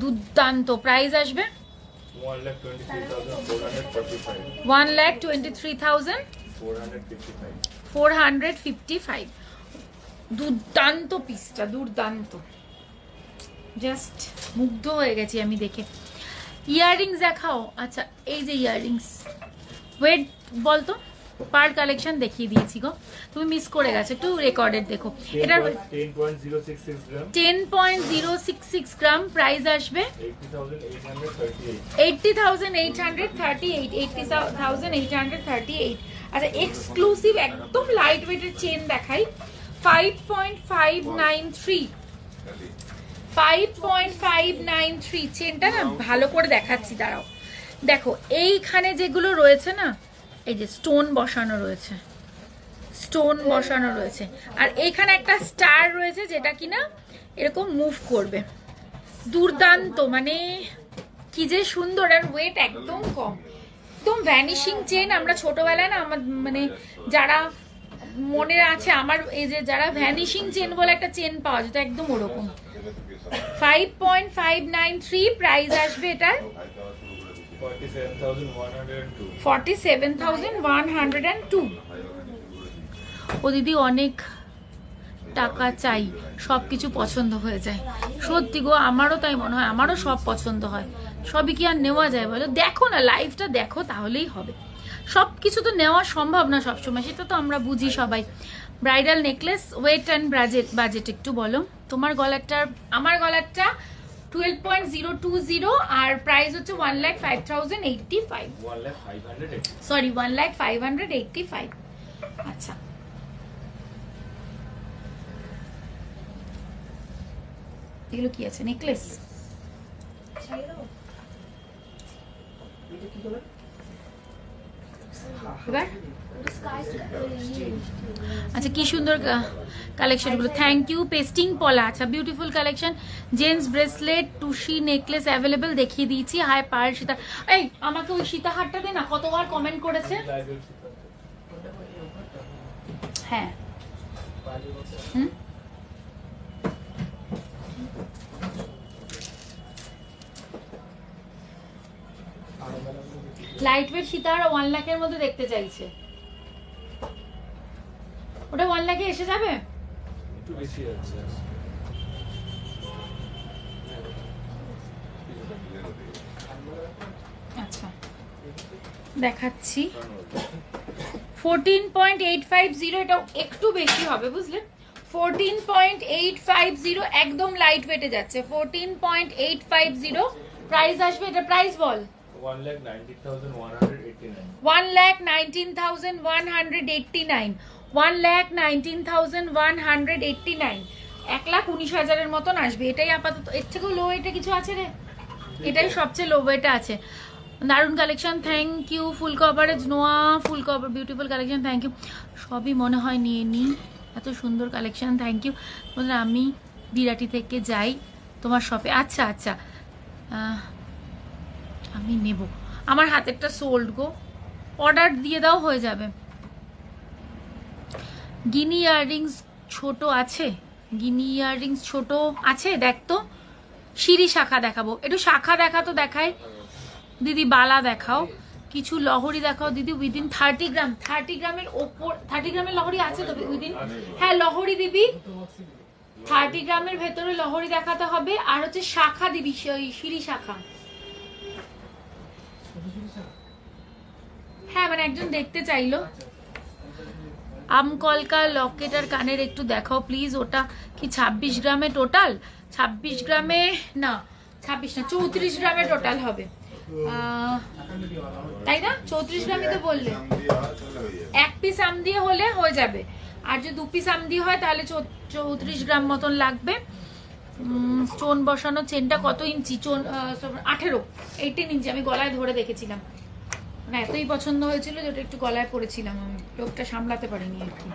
দুর্দান্ত। প্রাইস আসবে 1,23,455। দুর্দান্ত পিসটা, দুর্দান্ত। জাস্ট মুগ্ধ হয়ে গেছি আমি দেখে। ইয়াররিংস দেখাও। আচ্ছা এই যে ইয়াররিংস, ওয়েট বলতো, পার কালেকশন দেখিয়ে দিয়েছি গো, তুমি মিস করে গেছো। একটু রেকর্ডেড দেখো। এটা 10.066 গ্রাম। প্রাইস আসবে 80,838। 80,838। আচ্ছা এক্সক্লুসিভ একদম লাইট ওয়েটের চেন দেখাই। 5.593। 5.593 চেনটা না ভালো করে দেখাচ্ছি, দাঁড়াও। দেখো এইখানে যেগুলো রয়েছে না, এই যে স্টোন বসানো রয়েছে, স্টোন বসানো রয়েছে, আর এইখানে একটা স্টার রয়েছে যেটা কিনা এরকম মুভ করবে। দুর্দান্ত, মানে কি যে সুন্দর। আর ওয়েট একদম কম, একদম ভ্যানিশিং চেন। আমরা ছোটবেলায় না, আমার মানে যারা মনে আছে আমার, এই যে যারা ভ্যানিশিং চেন বলে একটা চেন পাওয়া যেত, একদম ওরকম। 5.593। প্রাইস আসবে এটার 47,102। ও দিদি অনেক টাকা চাই, সব কিছু পছন্দ হয়ে যায়। সত্যি গো, আমারও তাই মনে হয়, আমারও সব পছন্দ হয়। সবই কি আর নেওয়া যায় বলো? দেখো না, লাইফটা দেখো তাহলেই হবে। সব কিছু তো নেওয়া সম্ভব না সবসময়, সেটা তো আমরা বুঝি সবাই। Bridal necklace, weight and budget একটু বলো। তোমার গলারটা, আমার গলারটা 12.020 আর প্রাইস হচ্ছে 1,05,085। সরি, 1,05,585। আচ্ছা, এগুলো কি আছে? নেকলেস। এবার আচ্ছা, কি সুন্দর কালেকশন গুলো, থ্যাংক ইউ। পেস্টিং পলা, আচ্ছা বিউটিফুল কালেকশন। জেন্টস ব্রেসলেট, টুসি নেকলেস অ্যাভেলেবেল দেখিয়ে দিয়েছি। হাই পার সীতা, এই আমাকে ওই সীতাহারটা দে না, কতবার কমেন্ট করেছে। হ্যাঁ, লাইট ওয়েট সীতাহার 1 লাখের মধ্যে দেখতে চাইছে। ওটা 1 লাখে এসে যাবে? একটু বেশি আছে। আচ্ছা দেখাচ্ছি, 14.850, এটা একটু বেশি হবে বুঝলে। 14.850 একদম লাইট ওয়েটে যাচ্ছে। 14.850 প্রাইস আসবে। এটা প্রাইস বল। 1,19,189। 1,19,189। 1,19,189। 1,19,000 মতন আসবে। এটাই আপাতত, এর থেকেও লো এটা কিছু আছে রে? এটাই সবচেয়ে লো এটা আছে। দারুণ collection, thank you. Full coverage নোয়া, full cover beautiful collection, thank you. সবই মনে হয় নিয়ে নিই, এত সুন্দর কালেকশন, থ্যাংক ইউ। বললাম আমি বিরাটি থেকে যাই তোমার শপে। আচ্ছা আচ্ছা, আমি নেব। আমার হাতেরটা সোল্ড গো, অর্ডার দিয়ে দাও, হয়ে যাবে। গিনি ইয়াররিংস ছোট আছে? গিনি ইয়াররিংস ছোট আছে, দেখ তো। সিঁড়ি শাখা দেখাবো, একটু শাখা দেখা তো, দেখাই দিদি। বালা দেখাও, কিছু লহরি দেখাও দিদি। উইদিন 30 গ্রাম, 30 গ্রামের ওপর, 30 গ্রামের লহরি আছে তো উইদিন? হ্যাঁ লহরি দিবি, 30 গ্রামের ভেতরে লহরি দেখাতে হবে। আর হচ্ছে শাখা দিবি, সিঁড়ি শাখা। হ্যাঁ মানে একজন দেখতে চাইলো। আমকলকা লকেট আর কানের একটু দেখাও প্লিজ। ওটা কি 26 গ্রামে টোটাল? 26 গ্রামে না, 26 না, 34 গ্রামে টোটাল হবে, তাই না? 34 গ্রামই তো বললে। 1 পিস আম দিয়ে হলে হয়ে যাবে, আর যদি 2 পিস আম দিয়ে হয় তাহলে 34 গ্রাম মতন লাগবে। স্টোন বসানো চেনটা কত ইঞ্চি? 18 ইঞ্চি। আমি গলায় ধরে দেখেছিলাম, মানে এতই পছন্দ হয়েছিল যে ওটা একটু গলায় পরেছিলাম, আমি লোকটা সামলাতে পারিনি আর কি।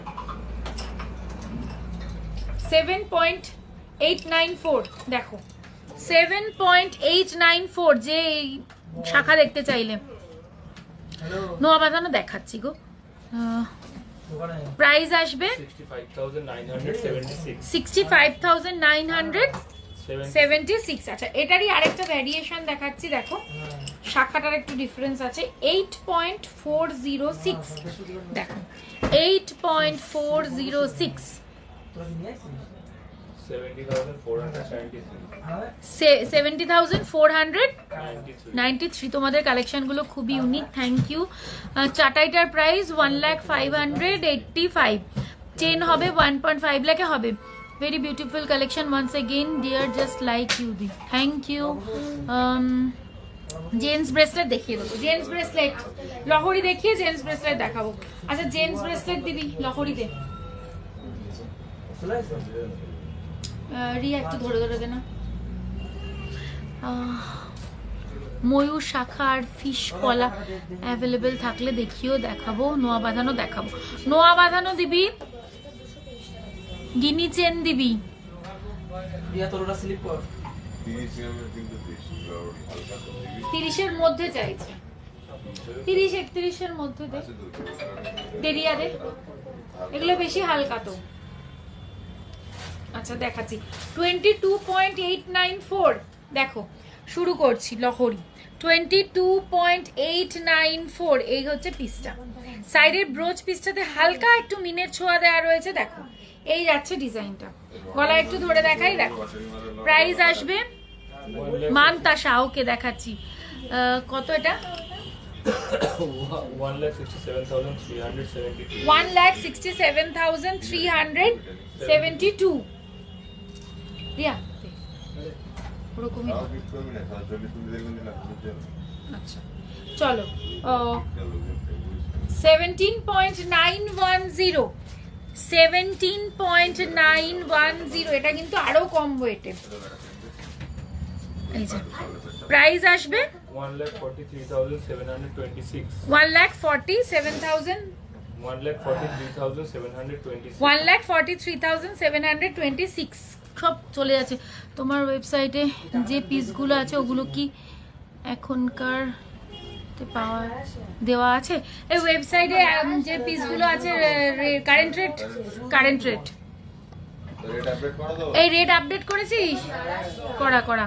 7.894 দেখো, 7.894 যে শাখা দেখতে চাইলে। নোয়া বাঁধানো দেখাচ্ছি গো। প্রাইস আসবে 65,976। আচ্ছা এটারই আরেকটা ভ্যারিয়েশন দেখাচ্ছি, দেখো শাখাটার একটু ডিফারেন্স আছে। 8.406 দেখো, 8.406। 70,493। তোমাদের কালেকশন গুলো খুবই ইউনিক, থ্যাংক ইউ। চাটাইটার প্রাইস 1,05,585। 10 হবে 1.5 লাখে হবে। Very beautiful collection once again dear, just like you দি, থ্যাংক ইউ। জেন্টস ব্রেসলেট দেখিয়ে দেবো, জেন্টস ব্রেসলেট লহরি দেখিয়ে জেন্টস ব্রেসলেট দেখাবো। আচ্ছা জেন্টস ব্রেসলেট দিবি লহরি দে, রিয়া একটু ধরে ধরে দে না। ময়ূর শাখা আর ফিশ পলা অ্যাভেলেবেল থাকলে দেখিও, দেখাবো। নোয়া বাঁধানো দেখাবো, নোয়া বাঁধানো দিবি। গিনি চেন দিবি। 30-এর মধ্যে চাইছে, 30-31-এর মধ্যে দে, দেরিয়া দে, এগুলো বেশি হালকা তো। আচ্ছা দেখাচ্ছি 22.894 দেখো, শুরু করছি লহরি। 22.894 এই হচ্ছে পিসটা, সাইডের ব্রোচ পিসটাতে হালকা একটু মিনের ছোঁয়া দেওয়া রয়েছে, দেখো এই যাচ্ছে ডিজাইনটা। গলা একটু ধরে দেখাই, দেখো প্রাইস আসবে মানতাসা, ওকে দেখাচ্ছি কত এটা, 1,67,372 রিয়া ওরকমই। আচ্ছা চলো 17.910, 17.910, এটা কিন্তু আরো কম ওয়েটে। এই যে প্রাইস আসবে 1,43,726, 1,43,726 সব চলে যাচ্ছে। তোমার ওয়েবসাইটে যে পিসগুলো আছে ওগুলো কি এখনকার পাওয়া দেওয়া আছে? এই ওয়েবসাইটে যে পিসগুলো আছে কারেন্ট রেট এই রেট আপডেট করেছিস? করা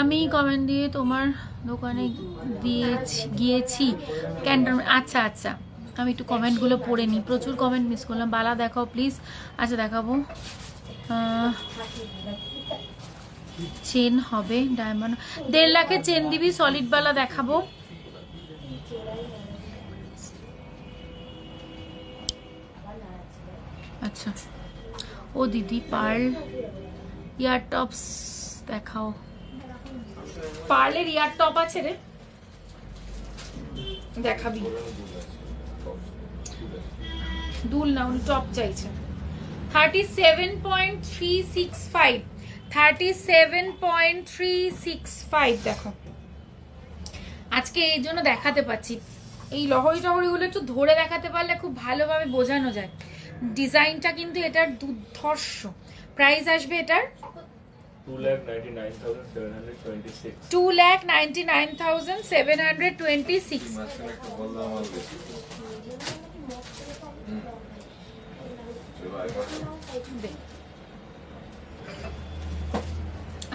আমি কমেন্ট দিয়ে তোমার দোকানে গিয়েছি ক্যান্টন। আচ্ছা আমি একটু কমেন্টগুলো পড়ে নিই, প্রচুর কমেন্ট মিস করলাম। বালা দেখাও প্লিজ। আচ্ছা দেখাবো, চেন হবে ডায়মন্ড 1.5 লাখের চেন দিবি, সলিড বালা দেখাবো। আচ্ছা ও দিদি পার্ল ইয়ার টপস দেখাও। পার্লের ইয়ার টপ আছে রে, দেখাবি? দুল না, উনি টপ চাইছে। 37.365, 37.365 দেখো। আজকে এই জন্য দেখাতে পাচ্ছি, এই লহরি টহরিগুলো একটু ধরে দেখাতে পারলে খুব ভালোভাবে বোঝানো যায়। ডিজাইনটা কিন্তু এটার দুর্ধর্ষ। প্রাইস আসবে এটার 2,99,726, 2,99,726।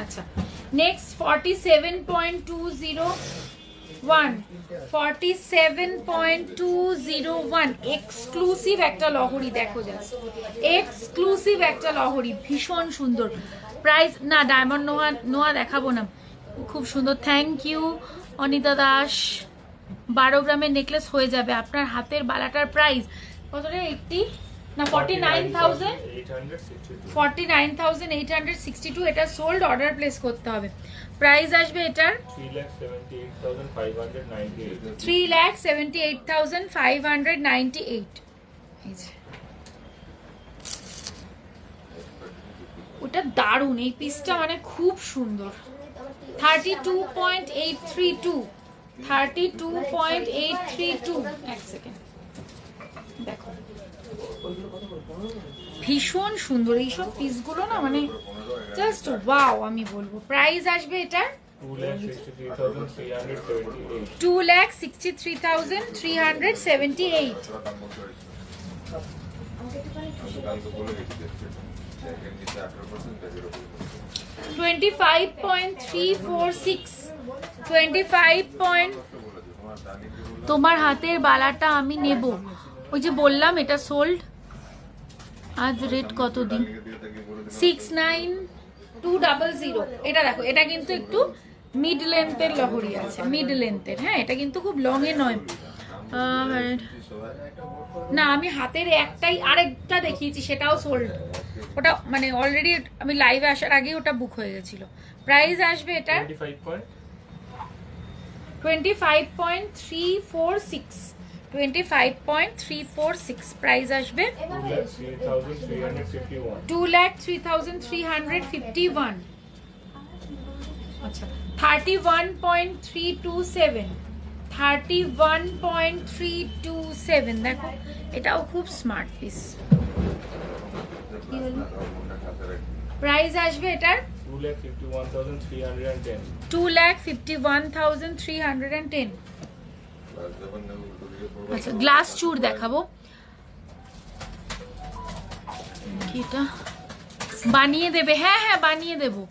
আচ্ছা নেক্সট 47.201, 47.201 এক্সক্লুসিভ একটা লহরি, দেখো জাস্ট এক্সক্লুসিভ একটা লহরি, ভীষণ সুন্দর। প্রাইস না ডায়মন্ড নোয়া দেখাবো না, খুব সুন্দর। Thank you Anita Das. 12 গ্রামের নেকলেস হয়ে যাবে। আপনার হাতের বালাটার প্রাইস কত রে? 80 না 49,862। এটা সোল্ড, অর্ডার প্লেস করতে হবে। প্রাইস আসবে এটার 3,78,598। ওটা দারুণ, এই পিসটা মানে খুব সুন্দর। 32.832, 32.832। এক সেকেন্ড দেখো, ভীষণ সুন্দর এইসব পিসগুলো না, মানে জাস্ট ওয়াও আমি বলবো। প্রাইস আসবে এটা 2,63,378। 25.346, 25. তোমার হাতের বালাটা আমি নেব, ওই যে বললাম এটা সোল্ড। আজ রেট কত দিন? 69,200। এটা দেখো, এটা কিন্তু একটু মিড লেন্থের লহরি আছে, মিড লেন্থের। হ্যাঁ এটা কিন্তু খুব লং এ নয়। না আমি হাতের একটাই আরেকটা দেখিয়েছি, সেটাও সোল্ড। ওটা মানে অলরেডি আমি লাইভে আসার আগে ওটা বুক হয়ে গেছিল। প্রাইস আসবে এটা 25.346, 25.346। প্রাইস আসবে 2,03,351। আচ্ছা 31.327, 31.327। দেখো এটাও খুব স্মার্ট পিস। প্রাইস আসবে এটার 2,51,310, 2,51,310। আচ্ছা গ্লাস চুর দেখাবো, এটা বানিয়ে দেবে? হ্যাঁ বানিয়ে দেবো।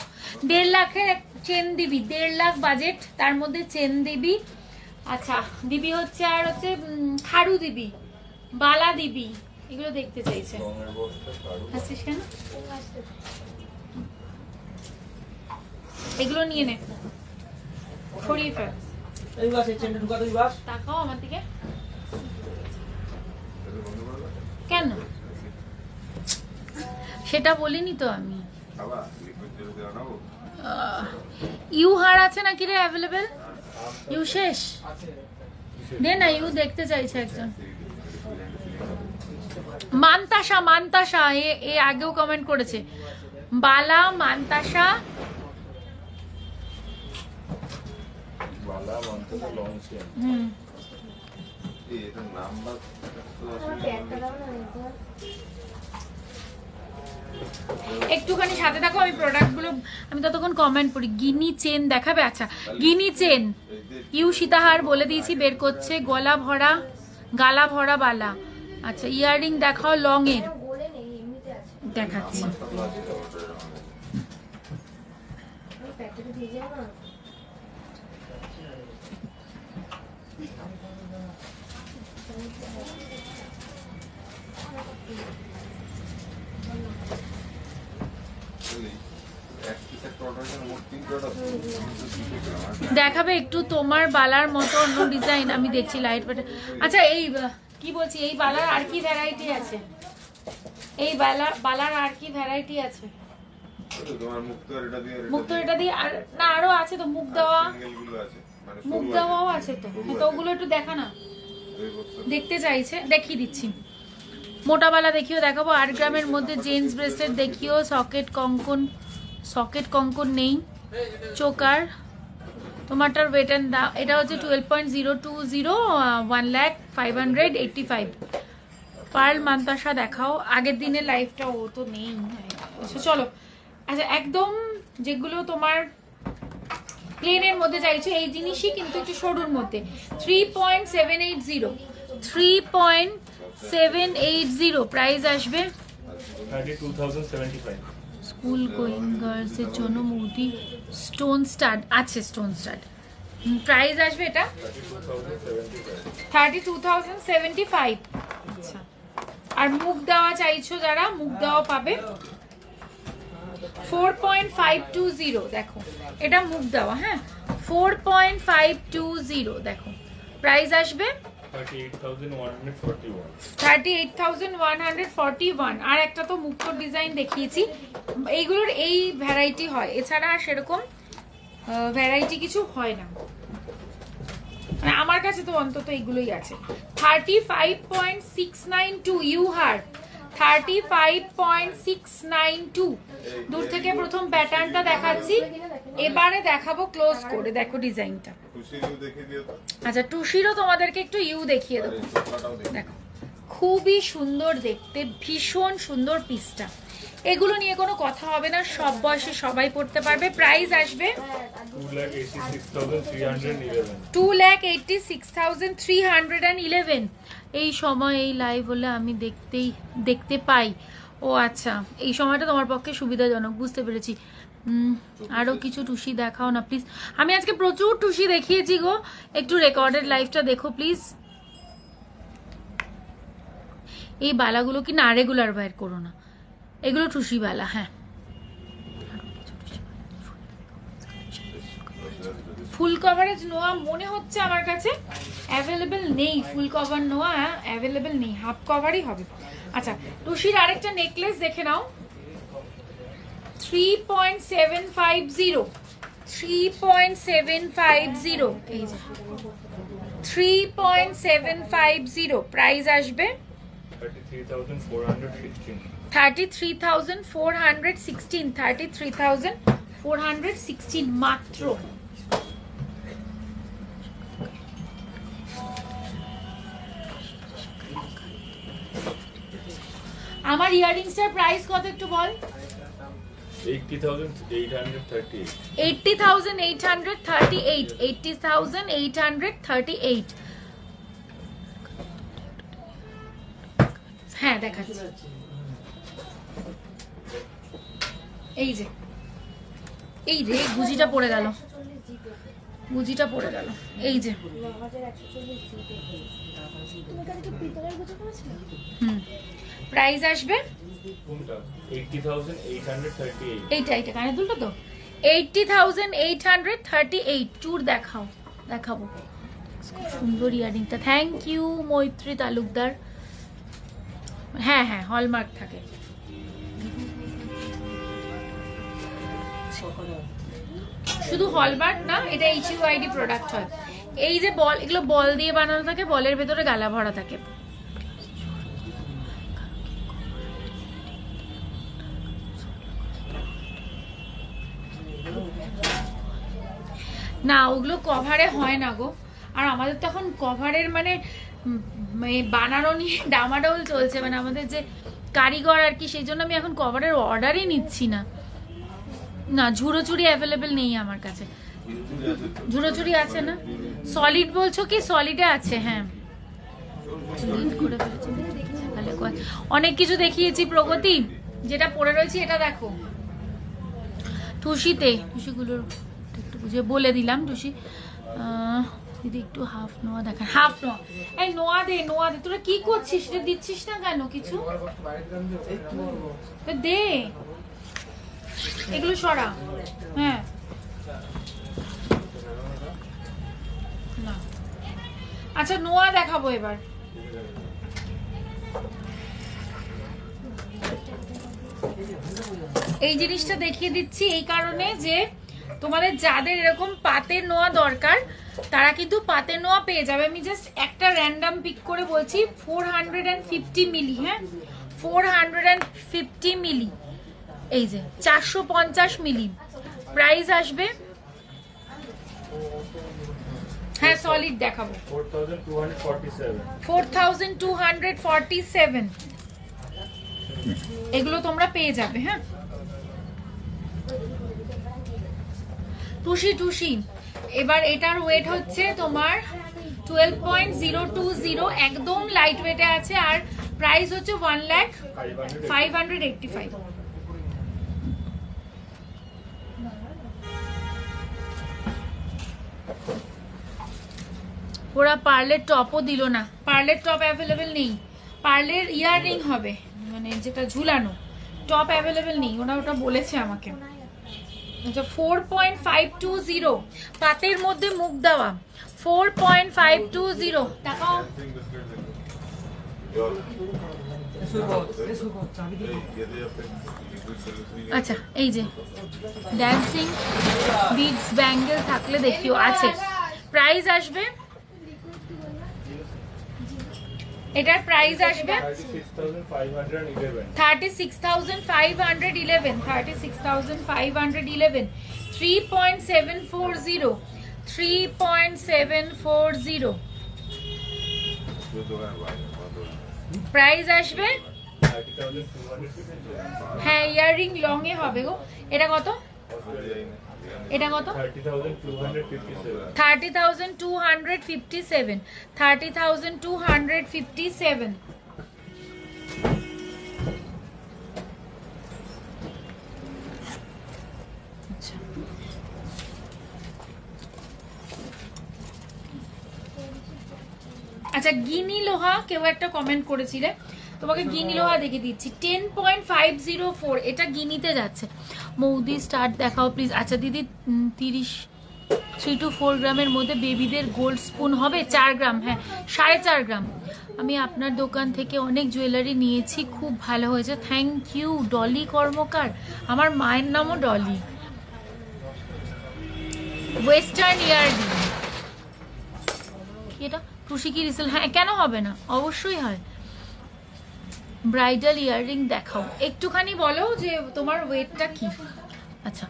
1.5 লাখের চেন দিবি, 1.5 লাখ বাজেট, তার মধ্যে চেন দিবি। আচ্ছা দিবি হচ্ছে আর হচ্ছে খাড়ু দিবি, বালা দিবি, এগুলো দেখতে চাইছে। আসছিস কেন? এগুলো নিয়ে নে, ছড়িয়ে ফেল। তাকাও আমার দিকে কেন? সেটা বলিনি তো আমি। ইউ হার আছে নাকি রে অ্যাভেলেবেল? ইউ শেষ দে না, ইউ দেখতে চাইছে একজন। মান্তাসা, মান্তাসা এ আগেও কমেন্ট করেছে। বালা, মান্তাসা, একটুখানি সাথে থাকো, আমি প্রোডাক্ট গুলো আমি ততক্ষণ কমেন্ট পড়ি। গিনি চেন দেখাবে? আচ্ছা গিনি চেন ইউ সীতাহার বলে দিয়েছি, বের করছে। গলা ভরা, গালা ভরা বালা। আচ্ছা ইয়াররিং দেখাও লং এর, দেখাচ্ছি। দেখাবে একটু তোমার বালার মতো অন্য ডিজাইন? আমি দেখছি লাইট পেটে। আচ্ছা এই কি বলছি, এই বালার আর কি ভ্যারাইটি আছে? এই বালার আর কি ভ্যারাইটি আছে? মুক্ত এটা দিয়ে আর না আরো আছে তো, মুখ দেওয়া, মুখ দেওয়াও আছে তো। তো ওগুলো একটু দেখা না, দেখতে চাইছে, দেখিয়ে দিচ্ছি। মোটা বালা দেখিও, দেখাবো। 8 গ্রামের মধ্যে জেন্টস ব্রেসলেট দেখিও। সকেট কঙ্কন, সকেট কঙ্কন নেই। চোকার তোমারটার ওয়েট এন্ড দাম, এটা হচ্ছে 12.020, 1,05,85। পার্ল মান্তাসা দেখাও। আগের দিনের লাইফটা ও তো নেই। আচ্ছা চলো, আচ্ছা একদম যেগুলো তোমার প্লেনের মধ্যে চাইছো এই জিনিসই, কিন্তু একটু সরুর মধ্যে। 3.780, 3.780 প্রাইস আসবে 32,075। স্কুল গোয়িং গার্লস এর জন্য মোদি স্টোন স্টাড আছে, স্টোন স্টাড। প্রাইস আসবে এটা 32,075। আচ্ছা আর মুখ দেওয়া চাইছো যারা, মুখ দেওয়া পাবে 4.520। দেখো এটা মুখ দেওয়া, হ্যাঁ 4.520। দেখো প্রাইস আসবে 38,141। আর একটা তো মুক্ত ডিজাইন দেখিয়েছি, এইগুলোর এই ভ্যারাইটি হয়, এছাড়া সেরকম ভ্যারাইটি কিছু হয় না। মানে আমার কাছে তো অন্তত এইগুলোই আছে। 35.692 ইউ হার, 35.692। দূর থেকে প্রথম প্যাটার্নটা দেখাচ্ছি, এবারে দেখাবো ক্লোজ করে। দেখো ডিজাইনটা। আচ্ছা টুসিরও তোমাদেরকে একটু ইউ দেখিয়ে দেবো। দেখো খুবই সুন্দর দেখতে, ভীষণ সুন্দর পিসটা। এগুলো নিয়ে কোনো কথা হবে না, সব বয়সে সবাই পড়তে পারবে। প্রাইস আসবে 2,86,311। এই সময় এই লাইভ হলে আমি দেখতে পাই। ও আচ্ছা এই সময়টা তোমার পক্ষে সুবিধাজনক, বুঝতে পেরেছি। আরো কিছু টুসি দেখাও না প্লিজ। আমি আজকে প্রচুর টুসি দেখিয়েছি গো, একটু রেকর্ডেড লাইভটা দেখো প্লিজ। এই বালাগুলো কি না রেগুলার বাইর করো না, এগুলো টুসি বালা। হ্যাঁ ফুল কভারেজ নোয়া মনে হচ্ছে আমার কাছে অ্যাভেলেবেল নেই। ফুল কভার নোয়া অ্যাভেলেবেল নেই, হাফ কভারই হবে। আচ্ছা টুসির আরেকটা নেকলেস দেখে নাও। 3.750, 3.750, এই যে 3.750। প্রাইস আসবে 33,416, 33,416 মাত্র। আমার ইয়াররিংসটার প্রাইস কত একটু বল। 80,838। 80,838, 80,838। হ্যাঁ দেখাচ্ছি, এই যে এই রে গুজিটা পড়ে গেল। গুজিটা পড়ে গেল। এই যে প্রাইস আসবে এইটা কানে দুলটা তো 80,838। চুর দেখাবো সুন্দর ইয়ারিংটা। থ্যাংক ইউ মৈত্রী তালুকদার। হ্যাঁ হ্যাঁ হলমার্ক থাকে। শুধু হলমার্ক না, এটা HUID প্রোডাক্ট হয়। এই যে বল, এগুলো বল দিয়ে বানানো থাকে, বলের ভেতরে গালা ভরা থাকে। না ওগুলো কভারে হয় না গো। আর আমাদের তো এখন কভারের মানে বানানো নিয়ে ডামাডোল চলছে, মানে আমাদের যে কারিগর আর কি, সেই জন্য আমি এখন কভারের অর্ডারই নিচ্ছি না। না ঝুড়োচুরি অ্যাভেলেবেল নেই আমার কাছে। ঝুড়োচুরি আছে না? সলিড বলছো কি? সলিডে আছে। হ্যাঁ অনেক কিছু দেখিয়েছি প্রগতি, যেটা পড়ে রয়েছে এটা দেখো। টুসিতে টুসিগুলোর একটু বুঝে বলে দিলাম। টুসি দিদি একটু হাফ নোয়া দেখান। হাফ নোয়া, এই নোয়া দে তোরা কি করছিস? এটা দিচ্ছিস না কেন কিছু? দে এগুলো সরা। হ্যাঁ না আচ্ছা নোয়া দেখাবো এবার। এই জিনিসটা দেখিয়ে দিচ্ছি এই কারণে যে তোমাদের যাদের এরকম পাতের নোয়া দরকার তারা কিন্তু পাতের নোয়া পেয়ে যাবে। আমি জাস্ট একটা র্যান্ডম পিক করে বলছি, 450 মিলি। হ্যাঁ 450 মিলি, এই যে 450 মিলি। প্রাইস আসবে, হ্যাঁ সলিড দেখাবো, 4247। এগুলো তোমরা পেয়ে যাবে। হ্যাঁ টুসি এবার এটার ওয়েট হচ্ছে তোমার 12.020, একদম লাইট ওয়েটে আছে। আর প্রাইস হচ্ছে 1,585। ওরা পার্লের টপও দিল না, পার্লের টপ অ্যাভেলেবেল নেই। পার্লের ইয়াররিং হবে, মানে যেটা ঝুলানো, টপ অ্যাভেলেবেল নেই। ওটা বলেছে আমাকে। আচ্ছা 4.520 পাতের মধ্যে মুখ দেওয়া, 4.520 টাকা। আচ্ছা এই যে ড্যান্সিং বিডস ব্যাঙ্গেল থাকলে দেখিও আছে। প্রাইস আসবে, এটার প্রাইস আসবে 36,511। 36,511, 3.740, 3.740 প্রাইস আসবে। হ্যাঁ ইয়াররিং লং এ হবে গো। এটা কত? এটা কত? 30,257। 30,257। আচ্ছা গিনি লোহা কেউ একটা কমেন্ট করেছিলে, তোমাকে গিনি লোহা দেখে দিচ্ছি 10.504। এটা গিনিতে যাচ্ছে। মৌদি স্টার্ট দেখাও প্লিজ। আচ্ছা দিদি 3 to 4 গ্রামের মধ্যে বেবিদের গোল্ড স্পুন হবে? 4 গ্রাম, হ্যাঁ 4.5 গ্রাম। আমি আপনার দোকান থেকে অনেক জুয়েলারি নিয়েছি, খুব ভালো হয়েছে। থ্যাংক ইউ ডলি কর্মকার, আমার মায়ের নামও ডলি। ওয়েস্টার্ন ইয়াররিং এটা টুসি কি রিসেল? হ্যাঁ কেন হবে না, অবশ্যই হয়। ব্রাইডাল ইয়াররিং দেখাও, একটুখানি বলো যে তোমার ওয়েটটা কি। আচ্ছা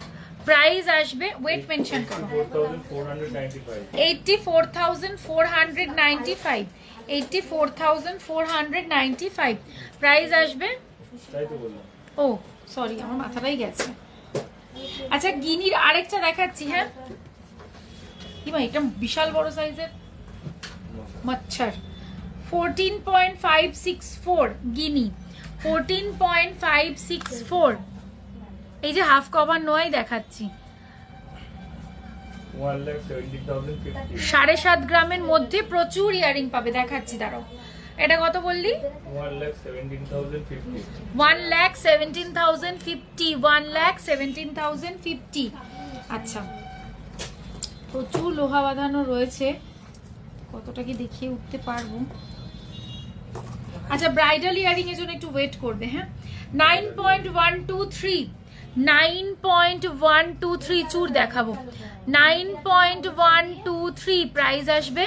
প্রাইস আসবে, ওয়েট মেনশন করো, 84,495। 84,495 প্রাইস আসবে। ও সরি আমার মাথাটাই গেছে। আচ্ছা গিনির আরেকটা দেখাচ্ছি। হ্যাঁ কি ভাই এটা বিশাল বড় সাইজের মচ্ছর, 14.564 গিনি, 14.564। এই যে হাফ কভার নোয়াই দেখাচ্ছি, 1,17,050 7.5 গ্রামের মধ্যে প্রচুর ইয়ারিং পাবে, দেখাচ্ছি দাঁড়াও। এটা কত বললি? 1,17,050 1,17,050 1,17,050। আচ্ছা, প্রচুর লোহা বাঁধানো রয়েছে, কতটা কি দেখিয়ে উঠতে পারবো। আচ্ছা, ব্রাইডাল ইয়ারিং এর জন্য একটু ওয়েট করবে। হ্যাঁ, 9.123 9.123 চুর দেখাবো। 9.123 প্রাইস আসবে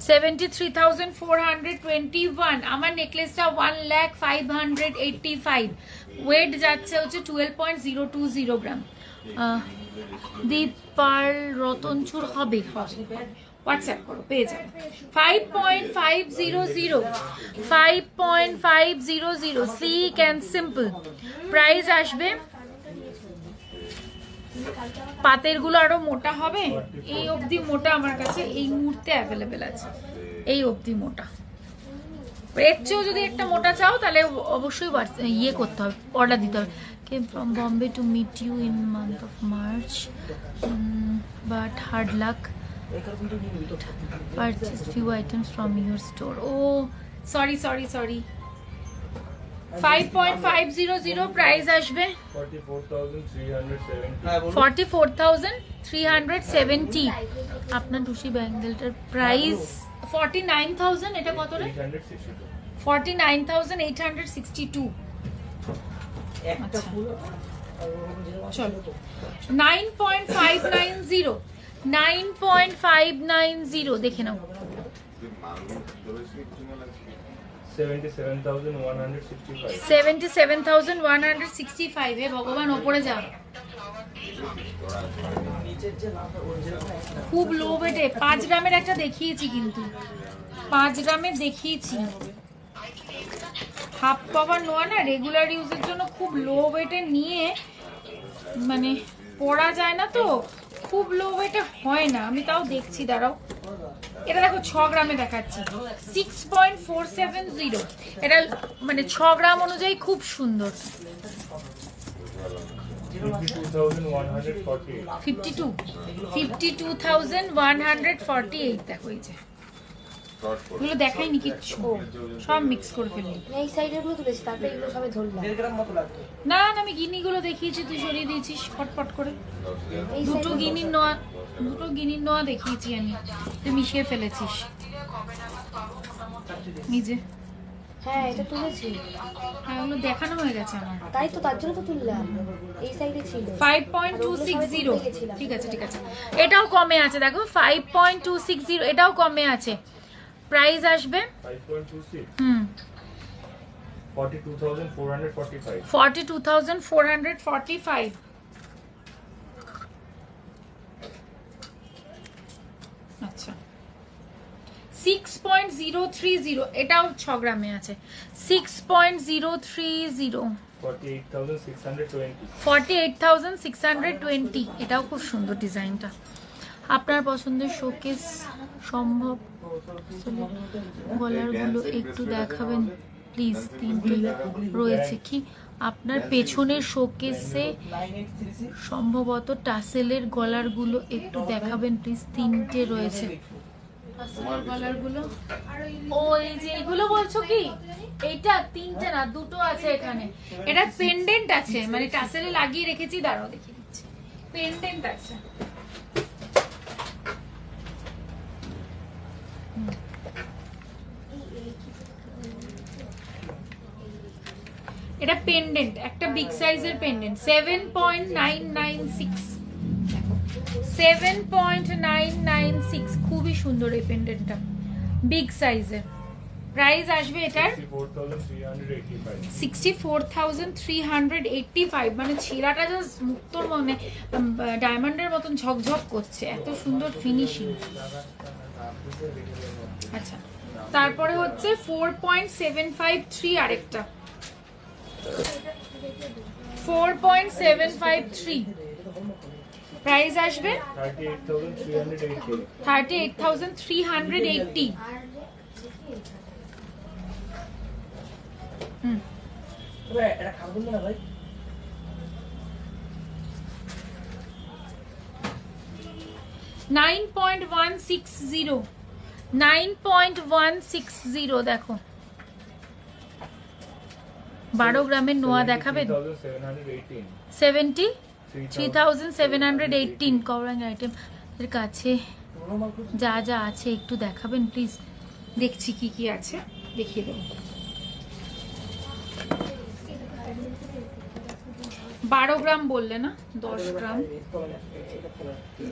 73,421। আমার নেকলেসটা 1,05,585, ওয়েট যাচ্ছে হচ্ছে 12.020 গ্রাম। দীপ পার্ল রতন চুর হবে, হোয়াটসঅ্যাপ করো, পেয়ে যাবে। 5.500 5.500 স্লিক অ্যান্ড সিম্পল প্রাইস আসবে। পাতের গুলো আরো মোটা হবে, এই অবধি মোটা আমার কাছে এই মুহূর্তে অ্যাভেলেবেল আছে, এই অবধি মোটা। এর চেয়েও যদি একটা মোটা চাও তাহলে অবশ্যই ইয়ে করতে হবে, অর্ডার দিতে হবে। Came from Bombay to meet you in month of March, but hard luck. Purchased few items from your store. Oh, sorry. 5.500 price আসবে 44,370। আপনার টুসি ব্যাঙ্গেলটার প্রাইস 49,000। এটা কত রে? 49,862। চলো 9.590 9.590 দেখে নাও। 77,165। হে ভগবান, ওপরে যা। খুব লো ওয়েটে 5 গ্রামের একটা দেখিয়েছি, কিন্তু 5 গ্রামের দেখিয়েছি। হাফ কভার নোয়া না, রেগুলার ইউজের জন্য খুব লো ওয়েটে নিয়ে মানে পরা যায় না, তো খুব লো ওয়েটে হয় না। আমি তাও দেখছি, দাঁড়াও। এটা দেখো 6 গ্রামে দেখাচ্ছি, 6.470। এটা মানে 6 গ্রাম অনুযায়ী খুব সুন্দর। 52,148 দেখো। এই যে এগুলো দেখাইনি কিচ্ছু, সব মিক্স করে ফেললি। এই সাইডের গুলো তুলেছি, তারপরে এগুলো সবে ধরলাম। 1.5 গ্রাম মতো লাগবে। না আমি গিনিগুলো দেখিয়েছি, তুই সরিয়ে দিয়েছিস ফটফট করে। দুটো গিনির নোয়া দেখিয়েছি আমি, তুই মিশিয়ে ফেলেছিস নিজে। হ্যাঁ, এটা তুলেছি। হ্যাঁ, ওগুলো দেখানো হয়ে গেছে আমার। তাই তো, তার জন্য তো তুললাম। এই সাইডে ছিল 5.260। ঠিক আছে। এটাও কমে আছে, দেখো 5.260, এটাও কমে আছে। প্রাইস আসবে 5.26 42,445। 42,445। আচ্ছা, 6.030, এটাও 6 গ্রামে আছে। 6.030 48,620। এটাও খুব সুন্দর ডিজাইনটা। আপনার পছন্দের শোকেস সম্ভব গলারগুলো একটু দেখাবেন প্লিজ? 3টে রয়েছে কি আপনার পেছনের শোকেসে? সম্ভবত টাসেলের গলারগুলো একটু দেখাবেন প্লিজ। 3টে রয়েছে টাসেলের গলারগুলো। ও, এই যে এগুলো বলছো কি? এইটা 3টে না, 2টো আছে এখানে। এটা পেন্ডেন্ট আছে, মানে টাসেলে লাগিয়ে রেখেছি, দাঁড়াও দেখিয়ে দিচ্ছি। পেন্ডেন্ট আছে। এটা পেন্ডেন্ট, একটা বিগ সাইজের পেন্ডেন্ট। 7.996 7.996, খুবই সুন্দর এই পেন্ডেন্টটা, বিগ সাইজের। প্রাইস আসবে এটার 64,385। মানে ছিলাটা জাস্ট মুক্তোর মানে ডায়মন্ডের মতন ঝকঝক করছে, এত সুন্দর ফিনিশিং। আচ্ছা, তারপরে হচ্ছে 4.753 আরেকটা 4.753। প্রাইস আসবে 38,380। 9.160 9.160 দেখো 12 গ্রামের নোয়া দেখাবেন 73,718 কভারিং আইটেম এর কাছে যা যা আছে একটু দেখাবেন প্লিজ। দেখছি কি কি আছে, দেখিয়ে দেবো। 12 গ্রাম বললে না, 10 গ্রাম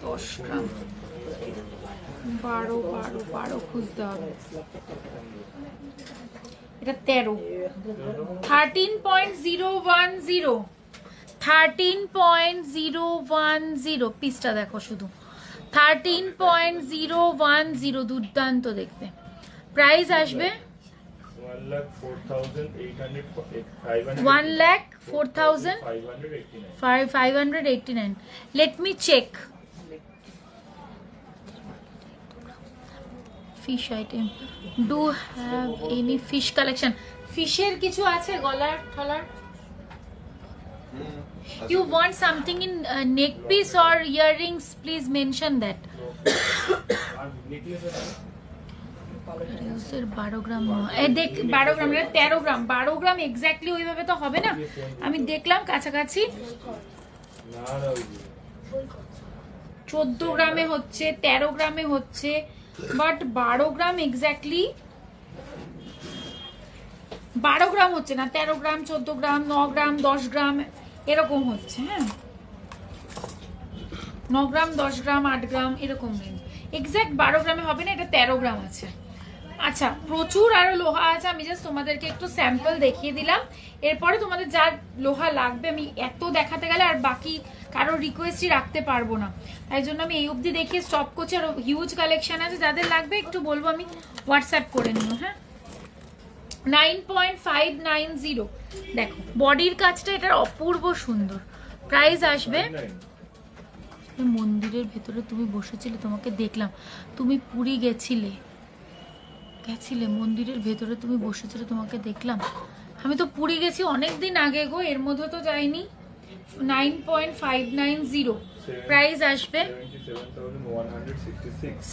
10 গ্রাম 12 12 12 খুঁজতে হবে। এটা 13 13.010 13.010 পিসটা দেখো শুধু 13.010 দুর্দান্ত দেখতে। প্রাইস আসবে 1,04,589। Let me check. Fish item. Do have any fish collection? Fisher কিছু আছে গলার ঠলার? You want something in neck piece or earrings? Please mention that. 12 গ্রাম দেখ 12 গ্রাম 13 গ্রাম 12 গ্রাম এক্স্যাক্টলি ওইভাবে তো হবে না, আমি দেখলাম কাছাকাছি 14 গ্রামে হচ্ছে 13 গ্রামে হচ্ছে, বাট 12 গ্রাম এক্স্যাক্টলি 12 গ্রাম হচ্ছে না, 13 গ্রাম 14 গ্রাম 9 গ্রাম 10 গ্রাম এরকম হচ্ছে। হ্যাঁ 9 গ্রাম 10 গ্রাম 8 গ্রাম এরকম রেঞ্জ, এক্স্যাক্ট 12 গ্রামে হবে না, এটা 13 গ্রাম আছে। আচ্ছা প্রচুর আরো লোহা আছে, আমি জাস্ট তোমাদেরকে একটু স্যাম্পল দেখিয়ে দিলাম। এরপরে তোমাদের যা লোহা লাগবে আমি এত দেখাতে গেলে আর বাকি কারো রিকোয়েস্টই রাখতে পারবো না, তাই জন্য আমি এই অবধি দেখিয়ে স্টপ করছি। আর হিউজ কালেকশন আছে, যাদের লাগবে একটু বলবো, আমি হোয়াটসঅ্যাপ করে নিও। হ্যাঁ 9.590 দেখো বডির কাজটা এটার অপূর্ব সুন্দর। প্রাইস আসবে, মন্দিরের ভেতরে তুমি বসেছিলে, তোমাকে দেখলাম, তুমি পুরী গেছিলে মন্দিরের ভেতরে তুমি বসেছিলে, তোমাকে দেখলাম। আমি তো পুরী গেছি অনেকদিন আগে গো, এর মধ্যে তো যাইনি। 9.590 প্রাইস আসবে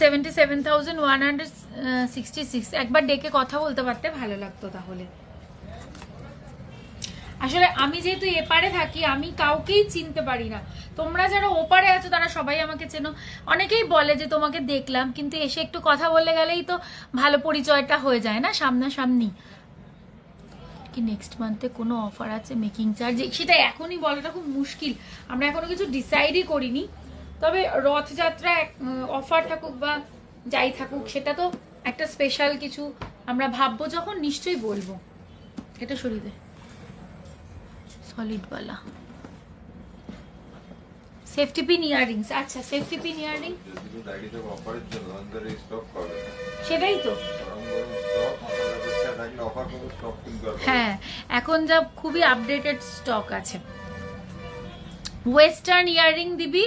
77,166। একবার ডেকে কথা বলতে পারতে ভালো লাগতো তাহলে। আসলে আমি যেহেতু এপারে থাকি আমি কাউকেই চিনতে পারি না, তোমরা যারা ওপারে আছো তারা সবাই আমাকে চেনো। অনেকেই বলে যে তোমাকে দেখলাম, কিন্তু এসে একটু কথা বলে গেলেই তো ভালো পরিচয়টা হয়ে যায় না সামনাসামনি। কি নেক্সট মান্থে কোনো অফার আছে মেকিং চার্জ? সেটা এখনই বলাটা খুব মুশকিল, আমরা এখনো কিছু ডিসাইডই করিনি। তবে রথযাত্রা অফার থাকুক বা যাই থাকুক, সেটা তো একটা স্পেশাল কিছু আমরা ভাববো যখন নিশ্চয়ই বলবো। এটা সরিয়ে দে, সলিড वाला সেফটি পিন ইয়াররিংস। আচ্ছা সেফটি পিন ইয়াররিং সেটাই তো। হ্যাঁ এখন যা খুবই আপডেটেড স্টক আছে। ওয়েস্টার্ন ইয়াররিং দিবি।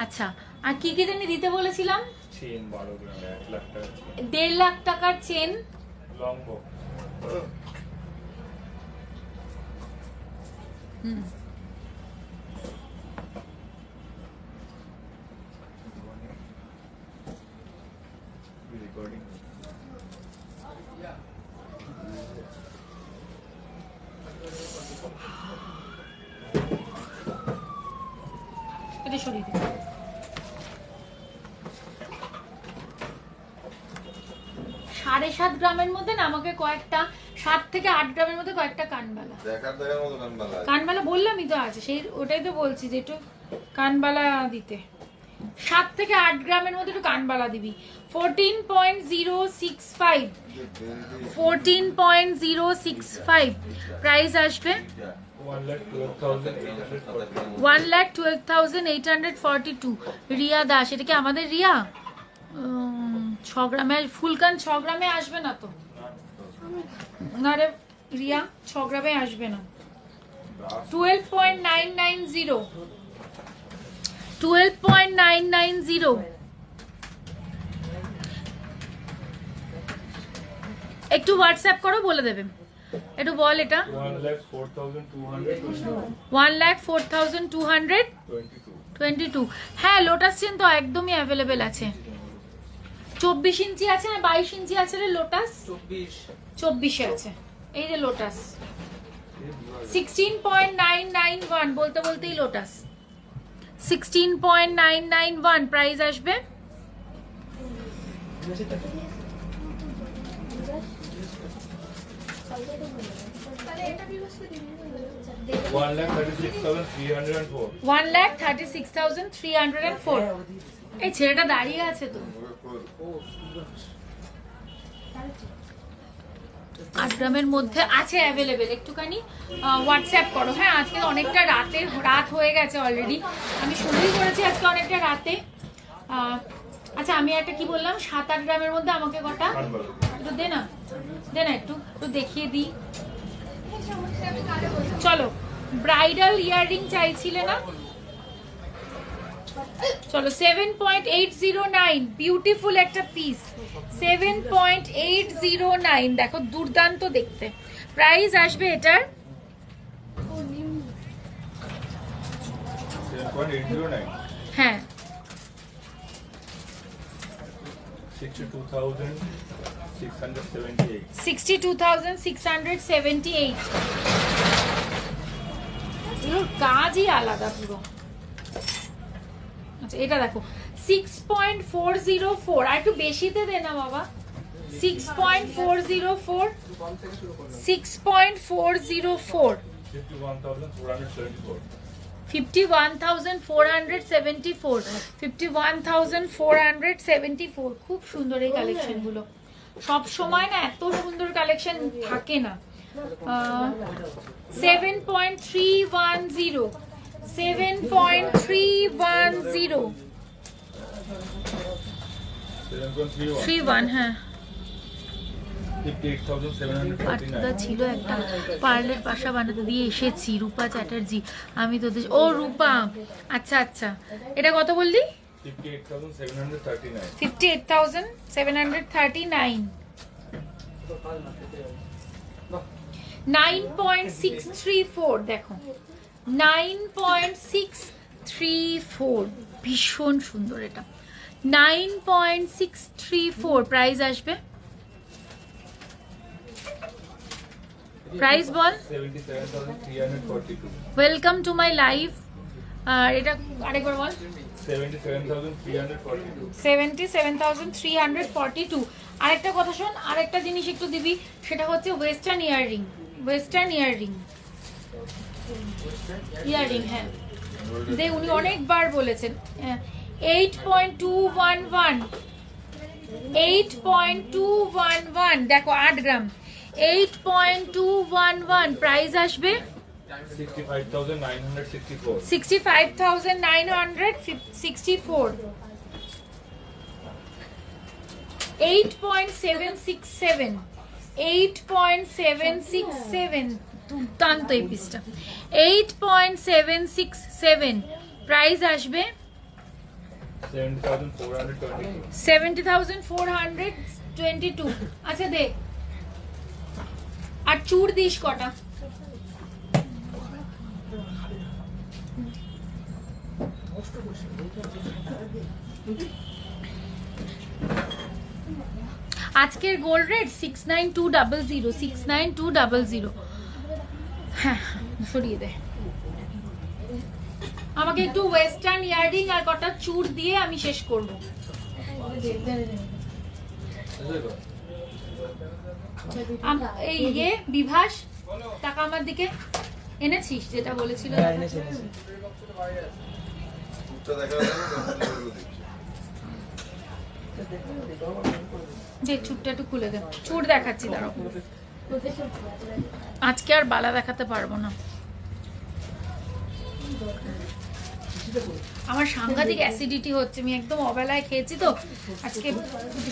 আচ্ছা আর কি কি জানি দিতে বলেছিলাম? চেন 12 গ্রাম 1 লাখ টাকা, 1.5 লাখ টাকার চেন লং বক। রেকর্ডিং এটা সরিয়ে দিই। 7.5 গ্রামের মধ্যে না আমাকে কয়েকটা 7 থেকে 8 গ্রামের মধ্যে কয়েকটা কানবালা কানবালা বললামই তো আছে, সেই ওটাই তো বলছি যে একটু কানবালা দিতে। 7 থেকে 8 গ্রামের মধ্যে একটু কানবালা দিবি। 14.065 প্রাইস আসবে 1,12,842। রিয়া দাস, এটা কি আমাদের রিয়া? 6 গ্রামে ফুলকান 6 গ্রামে আসবে না তো? না রে রিয়া 6 গ্রামে আসবে না। 12.990 12.990 একটু হোয়াটসঅ্যাপ করো, বলে দেবে। একটু বল এটা 1,04,200 1,04,222 22। হ্যাঁ লোটাস চেন তো একদমই অ্যাভেলেবেল আছে। 24 ইঞ্চি আছে না 22 ইঞ্চি আছে রে লোটাস? 24 আছে। এই যে লোটাস 16.991 বলতে বলতেই লোটাস 16.991 প্রাইস আসবে। $1,36,304 1,36,304। এই ছেলেটা দাঁড়িয়ে আছে তো। 8 গ্রামের মধ্যে আছে অ্যাভেলেবেল, একটুখানি হোয়াটসঅ্যাপ করো। হ্যাঁ আজকে অনেকটা রাত হয়ে গেছে অলরেডি, আমি শুরুই করেছি আজকে অনেকটা রাতে। আচ্ছা আমি একটা কি বললাম 7-8 গ্রামের মধ্যে আমাকে কটা একটু দে না একটু দেখিয়ে দিই। চলো ব্রাইডাল ইয়াররিং চাইছিলে না, চলো 7.809 বিউটিফুল একটা পিস 7.809 দেখো দুর্দান্ত দেখতে। প্রাইস আসবে এটার 7.809 হ্যাঁ 62,678 62,678 এগুলোর কাজই আলাদা পুরো। আচ্ছা এটা দেখো 6.404 আর একটু বেশিতে দে না বাবা 6.404 6.404 51,474 51,474 খুব সুন্দর এই কালেকশন গুলো, সব সময় না এত সুন্দর কালেকশন থাকে না। 7.310 7.310 31 হ্যাঁ 58,749 ছিল একটা পার্লের পাশা বানাতে দিয়ে এসেছি রূপা চ্যাটার্জি আমি তোদের ও রূপা আচ্ছা আচ্ছা এটা কত বললি 58,739 9.634 দেখো 9.634 ভীষণ সুন্দর এটা 9.634 প্রাইস আসবে। প্রাইস বল 77,342 ওয়েলকাম টু মাই লাইভ। আর এটা আরেকবার বল 77,342 আরেকটা কথা শোন আরেকটা জিনিস একটু দিবি সেটা হচ্ছে ওয়েস্টার্ন ইয়াররিং হ্যাঁ দে উনি অনেকবার বলেছেন 8.211 দেখো 8 গ্রাম 8.211 প্রাইস আসবে 65,964 8.767 দুর্দান্ত এই পিসটা 8.767 প্রাইস আসবে 70,422 আচ্ছা দে আর চুর দিস কটা আজকের গোল্ড রেট 69200 হ্যাঁ সরিয়ে দে আমাকে একটু ওয়েস্টার্ন ইয়াররিং আর কটা চুর দিয়ে আমি শেষ করব। এই ইয়ে বিভাস টাকা আমার দিকে এনেছিস যেটা বলেছিল যে চুরটা একটু খুলে দে চুর দেখাচ্ছি দাঁড়াও আজকে আর বালা দেখাতে পারবো না আমার সাংঘাতিক অ্যাসিডিটি হচ্ছে আমি একদম অবেলায় খেয়েছি তো আজকে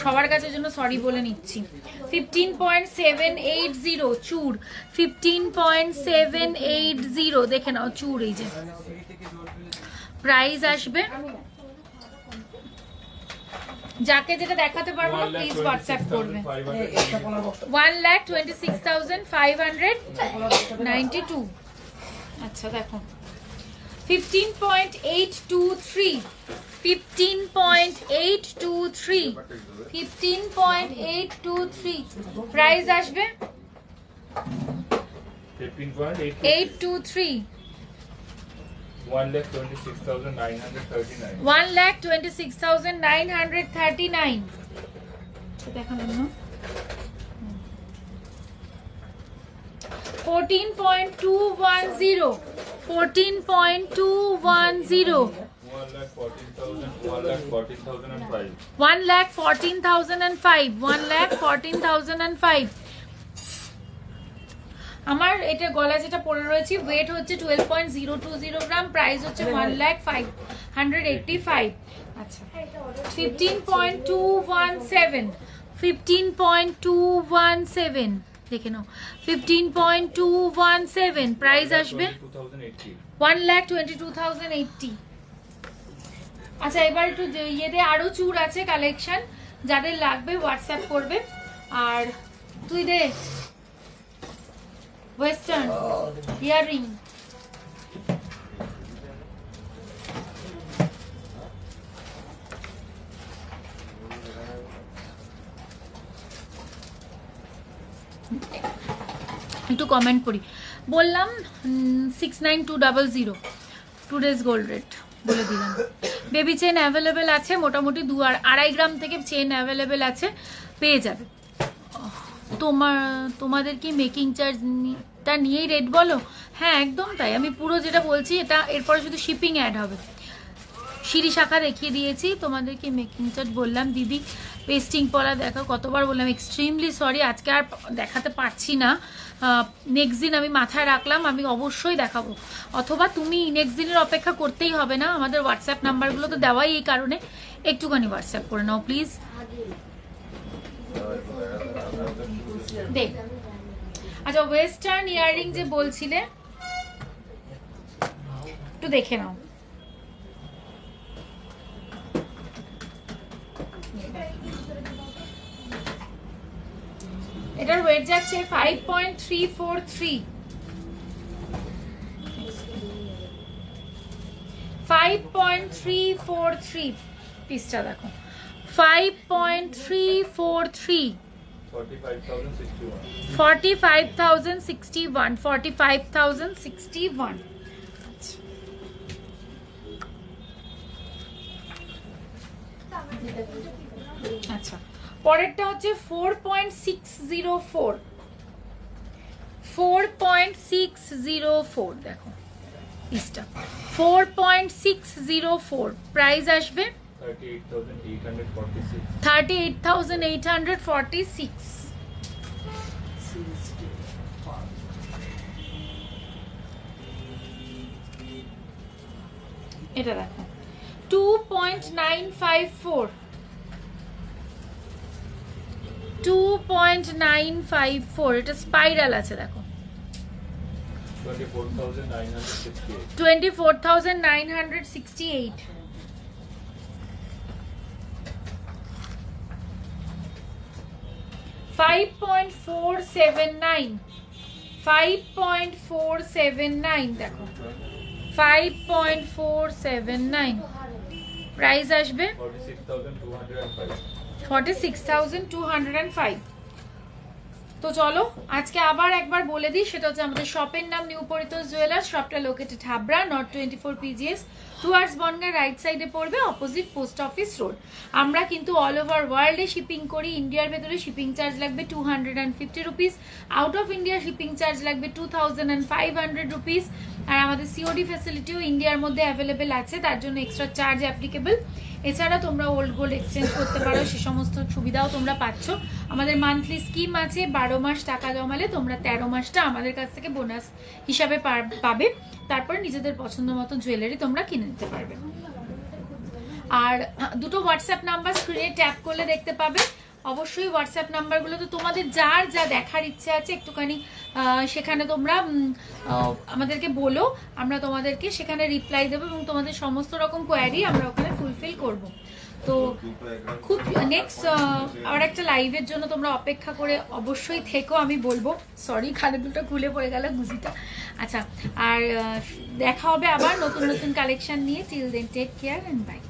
সবার কাছে জন্য সরি বলে নিচ্ছি 15.780 চুর 15.780 দেখে নাও চুর এই যে প্রাইস আসবে যাকে যেটা দেখাতে পারবো না প্লিজ হোয়াটসঅ্যাপ করবে 1,26,592 আচ্ছা দেখো 15.823, 15.823, 15.823 প্রাইস আসবে 15.823, 1,26,939, 1,26,939 দেখালাম না 14.210, 14.210, 1,14,005, 1,14,005, 1,14,005 আমার এটা গলা যেটা পরে রয়েছে ওয়েট হচ্ছে 12.020 গ্রাম, প্রাইস হচ্ছে 1,05,185। আচ্ছা 15.217, 15.217 দেখে নাও 15.217 প্রাইস আসবে 1,22,080। আচ্ছা এবার একটু ইয়েতে আরো চুর আছে কালেকশন, যাদের লাগবে হোয়াটসঅ্যাপ করবে। আর তুই দে ওয়েস্টার্ন ইয়াররিং, একটু কমেন্ট করি। বললাম 69200 টুডেজ গোল্ড রেট বলে দিলাম। বেবি চেন অ্যাভেলেবেল আছে, মোটামুটি 2.5 গ্রাম থেকে চেন অ্যাভেলেবেল আছে, পেয়ে যাবে। তোমাদের কি মেকিং চার্জটা নিয়েই রেট বলো? হ্যাঁ একদম তাই, আমি পুরো যেটা বলছি এটা এরপরে শুধু শিপিং অ্যাড হবে। সিঁড়ি শাখা দেখিয়ে দিয়েছি, তোমাদেরকে মেকিং চার্জ বললাম। দিদি পেস্টিং পলা দেখো, কতবার বললাম, এক্সট্রিমলি সরি আজকে আর দেখাতে পারছি না। নেক্সট দিন আমি মাথায় রাখলাম, আমি অবশ্যই দেখাবো। অথবা তুমি নেক্সট দিনের অপেক্ষা করতেই হবে না, আমাদের হোয়াটসঅ্যাপ নাম্বারগুলো তো দেওয়াই এই কারণে, একটুখানি হোয়াটসঅ্যাপ করে নাও প্লিজ। দেখ আচ্ছা ওয়েস্টার্ন ইয়াররিং যে বলছিলে একটু দেখে নাও। এটার ওয়েট যাচ্ছে 5.343, 5.343 পিসটা দেখো 5.343, 45,061, 45,061। আচ্ছা পরেরটা হচ্ছে 4.604, 4.604 দেখো পিসটা 4.604 প্রাইস আসবে 38,846। এটা দেখো 2.954, 2.954 এটা স্পাইরাল আছে দেখো 24,968, 5.479, 5.479 দেখো 5.479 প্রাইস আসবে 46,205। তো চলো আজকে আবার একবার বলে দিই, সেটা হচ্ছে আমাদের শপের নাম নিউ পরিতোষ জুয়েলার্স, শপটা লোকেটেড হাবড়া, নট 24 PGS, টুয়ার্ডস বনগাঁ, রাইট সাইডে পড়বে, অপোজিট পোস্ট অফিস রোড। আমরা কিন্তু অল ওভার ওয়ার্ল্ডে শিপিং করি। ইন্ডিয়ার ভেতরে শিপিং চার্জ লাগবে 250 rupees, out of India shipping charge লাগবে 2500 রুপিস। আর আমাদের সিওডি ফ্যাসিলিটিও ইন্ডিয়ার মধ্যে অ্যাভেলেবেল আছে, তার জন্য এক্সট্রা চার্জ অ্যাপ্লিকেবল। এছাড়া তোমরা ওল্ড গোল্ড এক্সচেঞ্জ করতে পারো, সে সমস্ত সুবিধাও তোমরা পাচ্ছ। আমাদের মান্থলি স্কিম আছে, 12 মাস টাকা জমালে তোমরা 13 মাসটা আমাদের কাছ থেকে বোনাস হিসাবে পাবে। তারপরে নিজেদের পছন্দ মতো জুয়েলারি তোমরা কিনে নিতে পারবে। আর দুটো হোয়াটসঅ্যাপ নাম্বার স্ক্রিনে ট্যাপ করলে দেখতে পাবে, অবশ্যই হোয়াটসঅ্যাপ নাম্বারগুলো তো তোমাদের যার যা দেখার ইচ্ছে আছে একটুখানি সেখানে তোমরা আমাদেরকে বলো, আমরা তোমাদেরকে সেখানে রিপ্লাই দেবো এবং তোমাদের সমস্ত রকম কোয়ারি আমরা ওখানে ফুলফিল করব। তো খুব নেক্সট আর একটা লাইভের জন্য তোমরা অপেক্ষা করে অবশ্যই থেকো, আমি বলবো। সরি, খালে দুটো খুলে পড়ে গেল গুজিটা। আচ্ছা, আর দেখা হবে আবার নতুন নতুন কালেকশন নিয়ে। Till then take care and by.